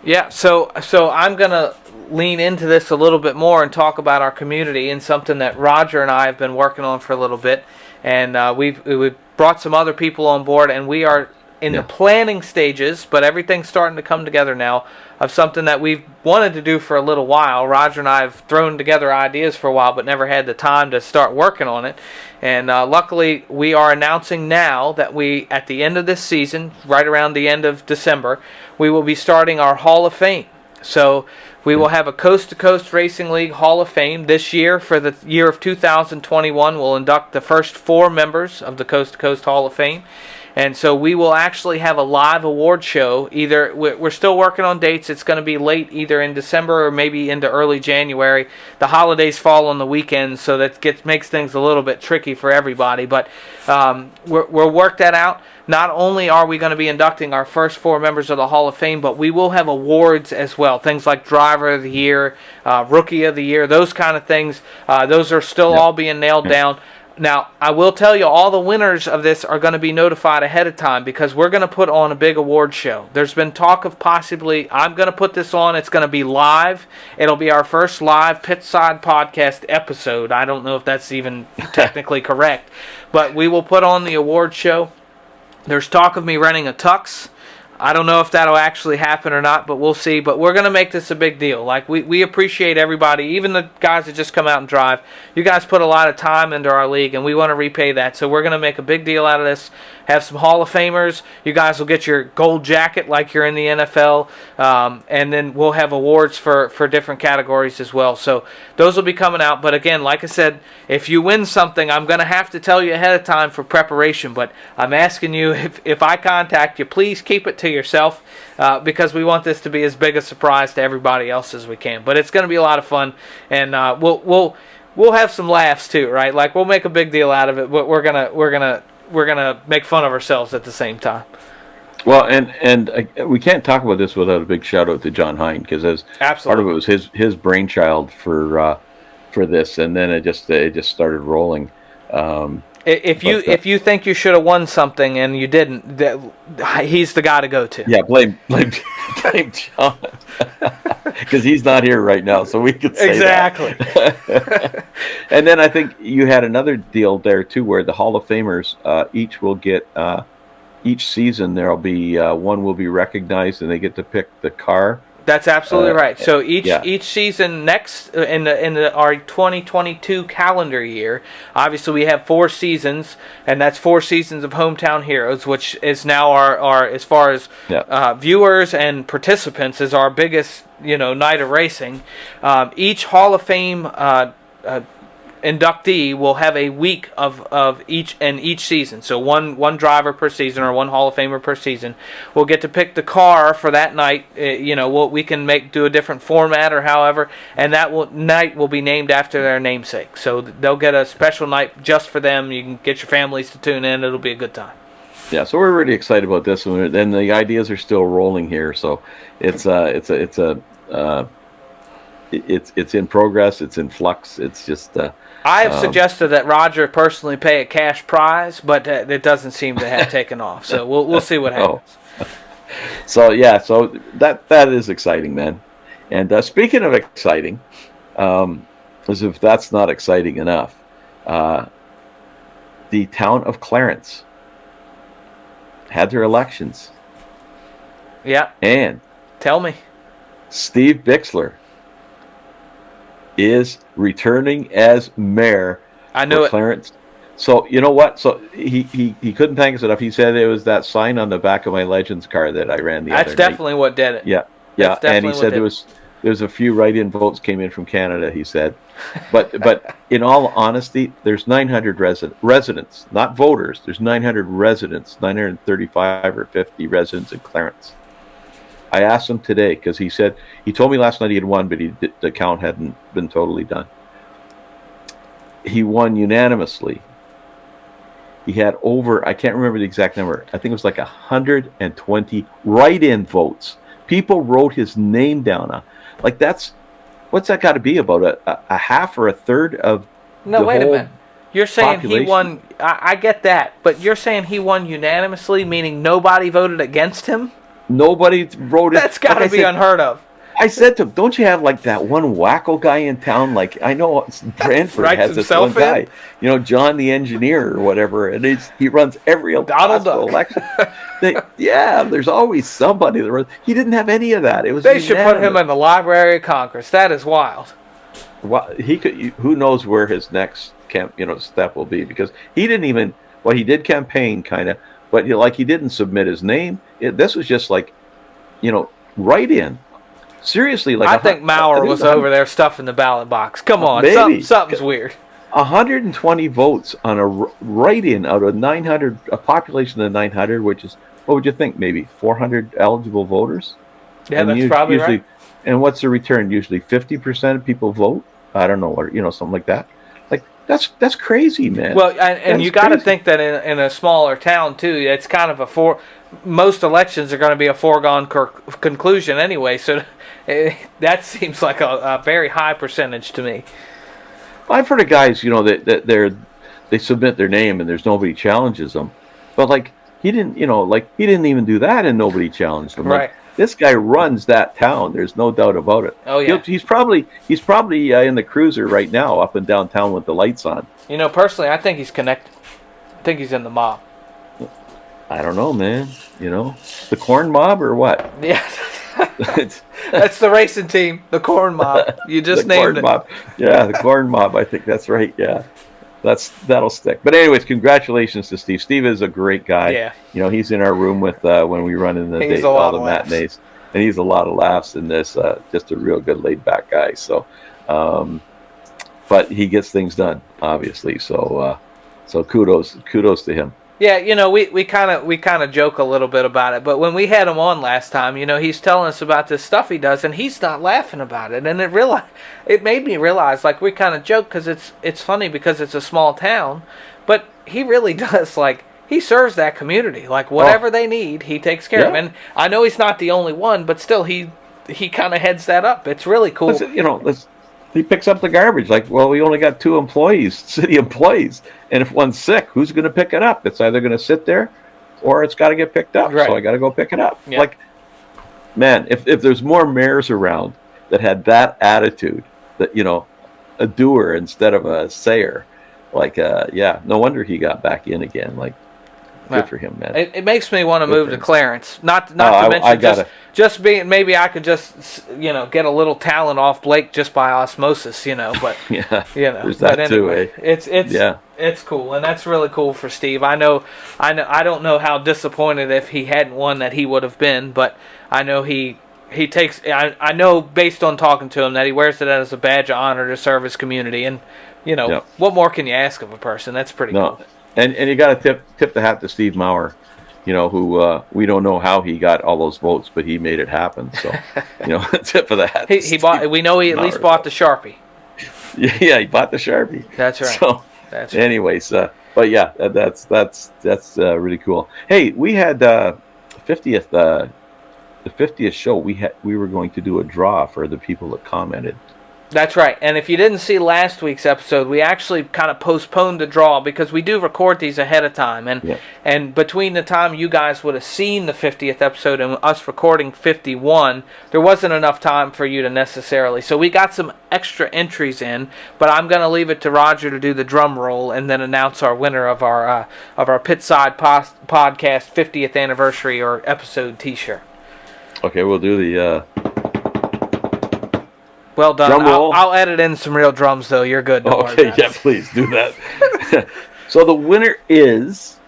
Yeah. So I'm gonna lean into this a little bit more and talk about our community and something that Roger and I have been working on for a little bit, and we've brought some other people on board, and we are in the planning stages, but everything's starting to come together now, of something that we've wanted to do for a little while. Roger and I have thrown together ideas for a while, but never had the time to start working on it. And luckily, we are announcing now that we, at the end of this season, right around the end of December, we will be starting our Hall of Fame. So we will have a Coast2Coast Racing League Hall of Fame this year. For the year of 2021, we'll induct the first 4 members of the Coast2Coast Hall of Fame. And so we will actually have a live award show. Either we're still working on dates. It's going to be late, either in December or maybe into early January. The holidays fall on the weekends, so that makes things a little bit tricky for everybody. But we'll work that out. Not only are we going to be inducting our first 4 members of the Hall of Fame, but we will have awards as well. Things like Driver of the Year, Rookie of the Year, those kind of things. Those are still all being nailed down. Now, I will tell you, all the winners of this are going to be notified ahead of time because we're going to put on a big award show. There's been talk of possibly, I'm going to put this on, it's going to be live. It'll be our first live Pitside Podcast episode. I don't know if that's even technically correct, but we will put on the award show. There's talk of me renting a tux. I don't know if that'll actually happen or not, but we'll see. But we're going to make this a big deal. Like, we appreciate everybody, even the guys that just come out and drive. You guys put a lot of time into our league, and we want to repay that. So we're going to make a big deal out of this. Have some Hall of Famers. You guys will get your gold jacket like you're in the NFL. And then we'll have awards for different categories as well. So those will be coming out. But again, like I said, if you win something, I'm going to have to tell you ahead of time for preparation. But I'm asking you, if I contact you, please keep it to yourself because we want this to be as big a surprise to everybody else as we can. But it's going to be a lot of fun, and we'll have some laughs too, right? Like, we'll make a big deal out of it, but we're gonna make fun of ourselves at the same time. Well, and we can't talk about this without a big shout out to John Hine, because as part of it was his brainchild for this, and then it just started rolling. If you think you should have won something and you didn't, he's the guy to go to. Yeah, blame John, because he's not here right now, so we could say exactly. That. And then I think you had another deal there too, where the Hall of Famers each will get each season there'll be one will be recognized, and they get to pick the car. That's absolutely right. So each season next in our 2022 calendar year, obviously we have 4 seasons, and that's 4 seasons of Hometown Heroes, which is now our as far as viewers and participants is our biggest night of racing. Each Hall of Fame inductee will have a week of each season. So one driver per season, or one Hall of Famer per season, will get to pick the car for that night. We can do a different format or however, and that night will be named after their namesake. So they'll get a special night just for them. You can get your families to tune in. It'll be a good time. Yeah, so we're really excited about this one, and the ideas are still rolling here. So it's in progress. It's in flux. It's just. I have suggested that Roger personally pay a cash prize, but it doesn't seem to have taken off. So we'll see what happens. So that is exciting, man. And speaking of exciting, as if that's not exciting enough, the town of Clarence had their elections. Yeah. And tell me, Steve Bixler is returning as mayor for Clarence. So you know what? So he couldn't thank us enough. He said it was that sign on the back of my Legends car that I ran the other night. That's definitely what did it. Yeah. And he said there's a few write-in votes came in from Canada. He said, but in all honesty, there's 900 residents, not voters. There's 900 residents, 935 or 50 residents in Clarence. I asked him today because he told me last night he had won, but the count hadn't been totally done. He won unanimously. He had over, I can't remember the exact number. I think it was like 120 write-in votes. People wrote his name down. Like what's that got to be, about a half or a third of No, the wait whole a minute. You're saying population? He won, I get that, but you're saying he won unanimously, meaning nobody voted against him? Nobody wrote it. That's got to be unheard of. I said to him, don't you have like that one wacko guy in town? Like, I know Brantford has this one guy, John the engineer or whatever, and he runs every election. There's always somebody that runs. He didn't have any of that. It was They should put him in the Library of Congress. That is wild. Well, he could. Who knows where his next step will be, because he didn't even. Well, he did campaign kind of, but he didn't submit his name. This was just like, write in. Seriously, like I think Maurer was over there stuffing the ballot box. Come on, something's weird. 120 votes on a write-in out of 900, a population of 900, which is, what would you think, maybe 400 eligible voters? Yeah, and that's probably usually, right. And what's the return? Usually 50% of people vote. I don't know what, something like that. Like that's crazy, man. Well, and you got to think that in a smaller town too, it's kind of most elections are going to be a foregone conclusion anyway. So that seems like a very high percentage to me. I've heard of guys, that they submit their name and there's nobody challenges them, but he didn't even do that and nobody challenged him. Right. This guy runs that town. There's no doubt about it. Oh yeah. He's probably in the cruiser right now, up and downtown with the lights on. Personally, I think he's connected. I think he's in the mob. I don't know, man. The corn mob or what? Yeah. That's the racing team, the corn mob. You just named it. Mob. Yeah, the corn mob. I think that's right. Yeah, that'll stick. But anyways, congratulations to Steve. Steve is a great guy. Yeah. He's in our room with when we run in all the matinees, and he's a lot of laughs in this. Just a real good laid back guy. So, but he gets things done, obviously. So kudos to him. Yeah, we kind of joke a little bit about it, but when we had him on last time, he's telling us about this stuff he does, and he's not laughing about it, and it made me realize, like, we kind of joke because it's funny because it's a small town, but he really does, like, he serves that community, like whatever they need, he takes care of, and I know he's not the only one, but still he kind of heads that up. It's really cool. he picks up the garbage. Like, well, we only got 2 employees, city employees, and if one's sick, who's going to pick it up? It's either going to sit there, or it's got to get picked up. Right. So I got to go pick it up. Yeah. Like, man, if there's more mayors around that had that attitude, that a doer instead of a sayer, like, no wonder he got back in again. Like, good for him, man. It makes me want to move to Clarence. Not to mention just being, maybe I could just get a little talent off Blake just by osmosis, but there's that anyway, too. It's cool, and that's really cool for Steve. I don't know how disappointed if he hadn't won that he would have been, but I know he takes. I know based on talking to him that he wears it as a badge of honor to serve his community, and what more can you ask of a person? That's pretty cool. And you got to tip the hat to Steve Maurer, who we don't know how he got all those votes, but he made it happen. So, tip of the hat. He bought. We know he at least bought the Sharpie. Yeah, he bought the Sharpie. That's right. So, that's right. Anyways, but yeah, that's really cool. Hey, we had 50th the 50th show. We were going to do a draw for the people that commented. That's right. And if you didn't see last week's episode, we actually kind of postponed the draw because we do record these ahead of time. And between the time you guys would have seen the 50th episode and us recording 51, there wasn't enough time for you to necessarily. So we got some extra entries in, but I'm going to leave it to Roger to do the drum roll and then announce our winner of our Pitside Podcast 50th anniversary or episode t-shirt. Okay, we'll do the... Well done. I'll edit in some real drums, though. You're good. Okay, yeah, please do that. So the winner is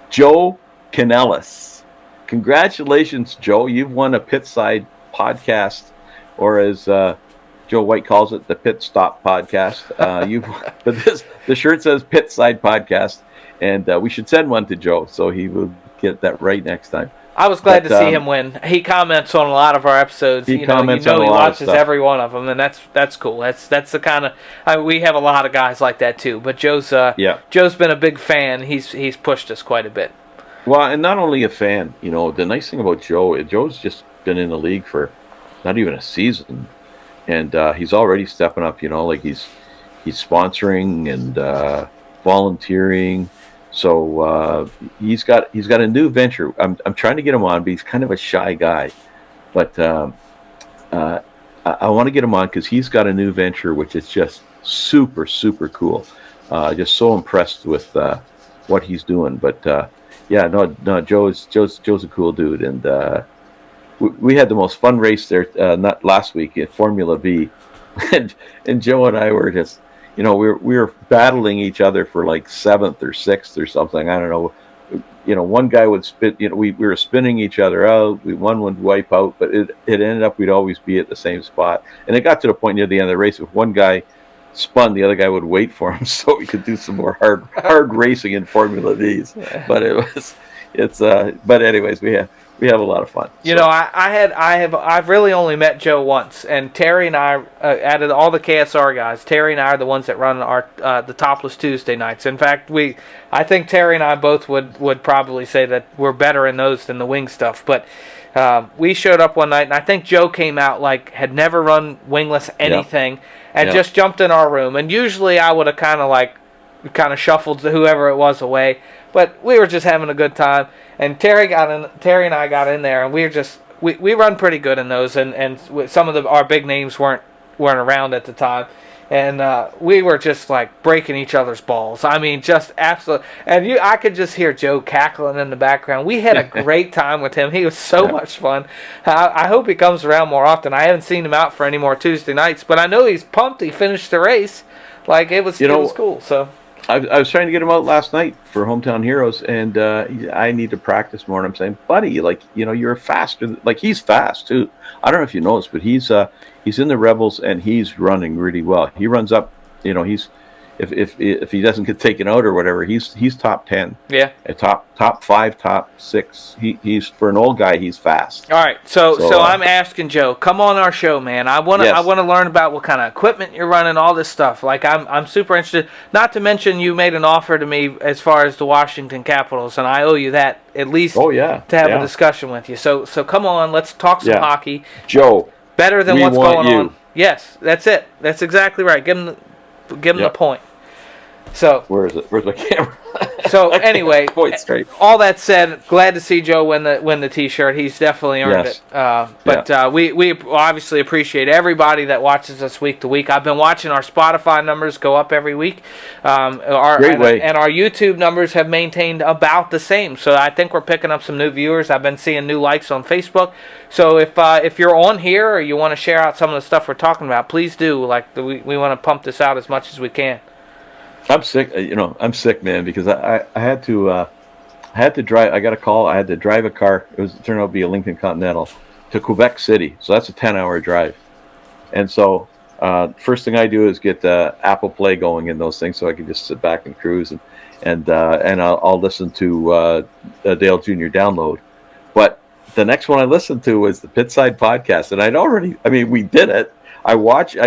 Joe Canellis. Congratulations, Joe. You've won a Pitside Podcast, or as Joe White calls it, the Pit Stop Podcast. But the shirt says Pitside Podcast, and we should send one to Joe so he will get that right next time. I was glad to see him win. He comments on a lot of our episodes. He watches every one of them, and that's cool. That's the kind of we have a lot of guys like that too. But Joe's been a big fan. He's pushed us quite a bit. Well, and not only a fan. The nice thing about Joe's just been in the league for not even a season, and he's already stepping up. Like he's sponsoring and volunteering. So he's got a new venture. I'm trying to get him on, but he's kind of a shy guy. But I want to get him on because he's got a new venture, which is just super, super cool. Just so impressed with what he's doing. But Joe's a cool dude, and we had the most fun race there not last week at Formula V, and Joe and I were just. We were battling each other for like 7th or 6th or something. I don't know. One guy would spin. We were spinning each other out. One would wipe out, but it ended up we'd always be at the same spot. And it got to the point near the end of the race, if one guy spun, the other guy would wait for him so we could do some more hard racing in Formula V's. Yeah. But but anyways, we have a lot of fun. I've really only met Joe once, and Terry and I, out of all the KSR guys, Terry and I are the ones that run our the Topless Tuesday nights. In fact, I think Terry and I both would probably say that we're better in those than the wing stuff. But we showed up one night, and I think Joe came out had never run wingless anything, and just jumped in our room. And usually I would have kind of shuffled whoever it was away, but we were just having a good time. And Terry and I got in there, and we run pretty good in those, and some of our big names weren't around at the time, and we were just like breaking each other's balls. I mean, just absolutely. And I could just hear Joe cackling in the background. We had a great time with him. He was so much fun. I hope he comes around more often. I haven't seen him out for any more Tuesday nights, but I know he's pumped. He finished the race. Like it was cool. So. I was trying to get him out last night for Hometown Heroes, and I need to practice more. And I'm saying, buddy, you're faster. Like he's fast too. I don't know if you noticed, but he's in the Rebels and he's running really well. He runs up. He's if he doesn't get taken out or whatever, he's top 10. Yeah. Top 5, top 6. He's for an old guy, he's fast. All right. So I'm asking Joe, come on our show, man. I want to learn about what kind of equipment you're running, all this stuff. Like I'm super interested. Not to mention you made an offer to me as far as the Washington Capitals, and I owe you that at least. Oh yeah. To have a discussion with you. So come on, let's talk some hockey. Joe, better than what's going on. Yes, that's it. That's exactly right. Give them the point. So where is it? Where's my camera? So anyway, point straight. All that said, glad to see Joe win the T-shirt. He's definitely earned it. But we obviously appreciate everybody that watches us week to week. I've been watching our Spotify numbers go up every week. And our YouTube numbers have maintained about the same. So I think we're picking up some new viewers. I've been seeing new likes on Facebook. So if you're on here or you want to share out some of the stuff we're talking about, please do. We want to pump this out as much as we can. I'm sick. I'm sick, man, because I had to drive. I got a call. I had to drive a car. It turned out to be a Lincoln Continental to Quebec City. So that's a 10-hour drive. And so first thing I do is get Apple Play going in those things, so I can just sit back and cruise and I'll listen to Dale Jr. download. But the next one I listened to was the Pitside Podcast, and we did it. I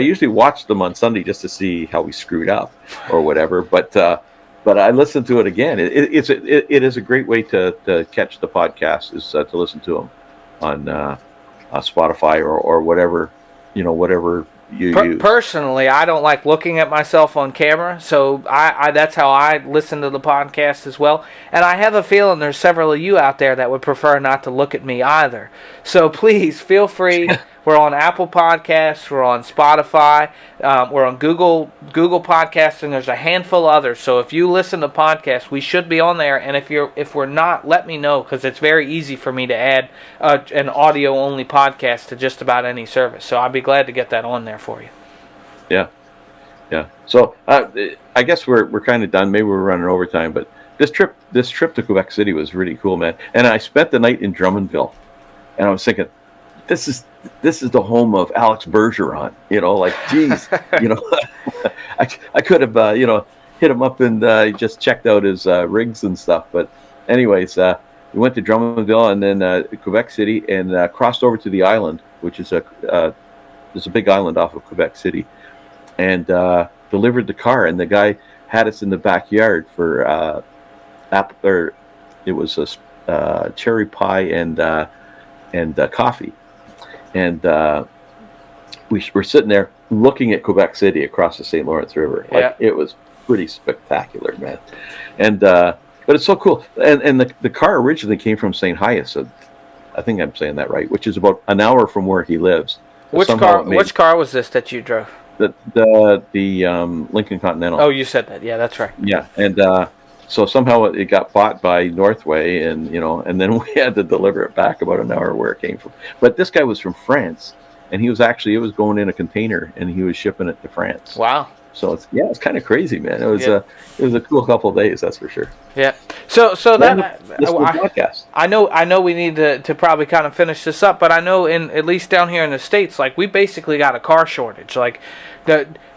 usually watch them on Sunday just to see how we screwed up or whatever. But I listened to it again. It is a great way to catch the podcast, is to listen to them on Spotify or whatever whatever you use. Personally, I don't like looking at myself on camera, so I that's how I listen to the podcast as well. And I have a feeling there's several of you out there that would prefer not to look at me either. So please feel free. We're on Apple Podcasts. We're on Spotify. We're on Google Podcasts, and there's a handful of others. So if you listen to podcasts, we should be on there. And if we're not, let me know, because it's very easy for me to add an audio-only podcast to just about any service. So I'd be glad to get that on there for you. Yeah. So I guess we're kind of done. Maybe we're running overtime, but this trip to Quebec City was really cool, man. And I spent the night in Drummondville, and I was thinking, this is the home of Alex Bergeron, geez, I could have, hit him up and just checked out his rigs and stuff. But anyways, we went to Drummondville and then Quebec City and crossed over to the island, which is there's a big island off of Quebec City, and delivered the car. And the guy had us in the backyard for it was a cherry pie and coffee. And we were sitting there looking at Quebec City across the St. Lawrence River. It was pretty spectacular, man. And but it's so cool. And the car originally came from St. Hyacinth. I think I'm saying that right, which is about an hour from where he lives. Which car was this that you drove? The Lincoln Continental. Oh, you said that. Yeah, that's right. Yeah, and so somehow it got bought by Northway, and then we had to deliver it back about an hour where it came from. But this guy was from France, and it was going in a container, and he was shipping it to France. Wow. So it's kind of crazy, man. It was a cool couple of days, that's for sure. Yeah. So podcast. I know we need to probably kind of finish this up, but I know at least down here in the States, we basically got a car shortage.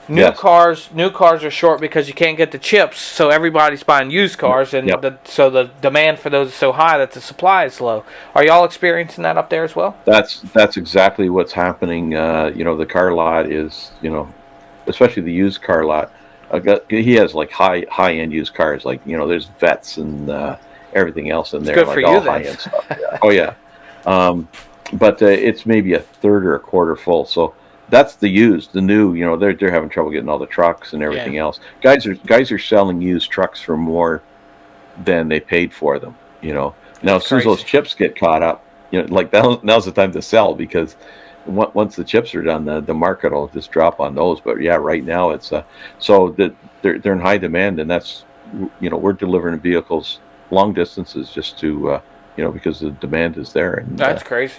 New cars are short because you can't get the chips, so everybody's buying used cars, and so the demand for those is so high that the supply is low. Are y'all experiencing that up there as well? That's exactly what's happening. The car lot is, especially the used car lot. He has high end used cars, there's Vets and everything else in there, good for all you, high end stuff. Yeah. Oh yeah, but it's maybe a third or a quarter full. So that's the used. The new, they're having trouble getting all the trucks and everything else. Guys are selling used trucks for more than they paid for them. Now as soon as those chips get caught up, now's the time to sell, because once the chips are done, the market will just drop on those. But right now it's so that they're in high demand, and that's we're delivering vehicles long distances just to because the demand is there. And that's crazy.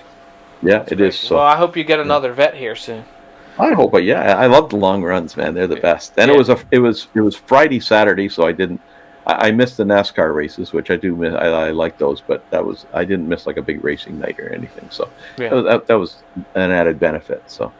Yeah, that's it crazy. is. So, well, I hope you get another vet here soon. I hope, but I love the long runs, man. They're the best. And it was Friday, Saturday, so I missed the NASCAR races, which I do miss. I like those, but I didn't miss a big racing night or anything. So that was an added benefit. So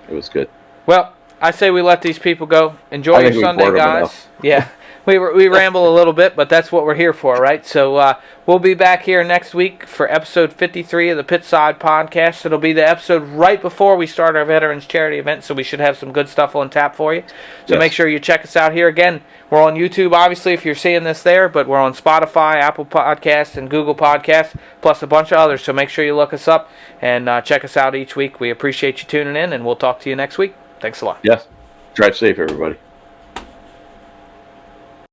it was good. Well, I say we let these people go. Enjoy your Sunday, guys. Yeah. we ramble a little bit, but that's what we're here for, right? So we'll be back here next week for episode 53 of the Pitside Podcast. It'll be the episode right before we start our Veterans Charity event, so we should have some good stuff on tap for you. So make sure you check us out here. Again, we're on YouTube, obviously, if you're seeing this there, but we're on Spotify, Apple Podcasts, and Google Podcasts, plus a bunch of others. So make sure you look us up and check us out each week. We appreciate you tuning in, and we'll talk to you next week. Thanks a lot. Yes. Drive safe, everybody.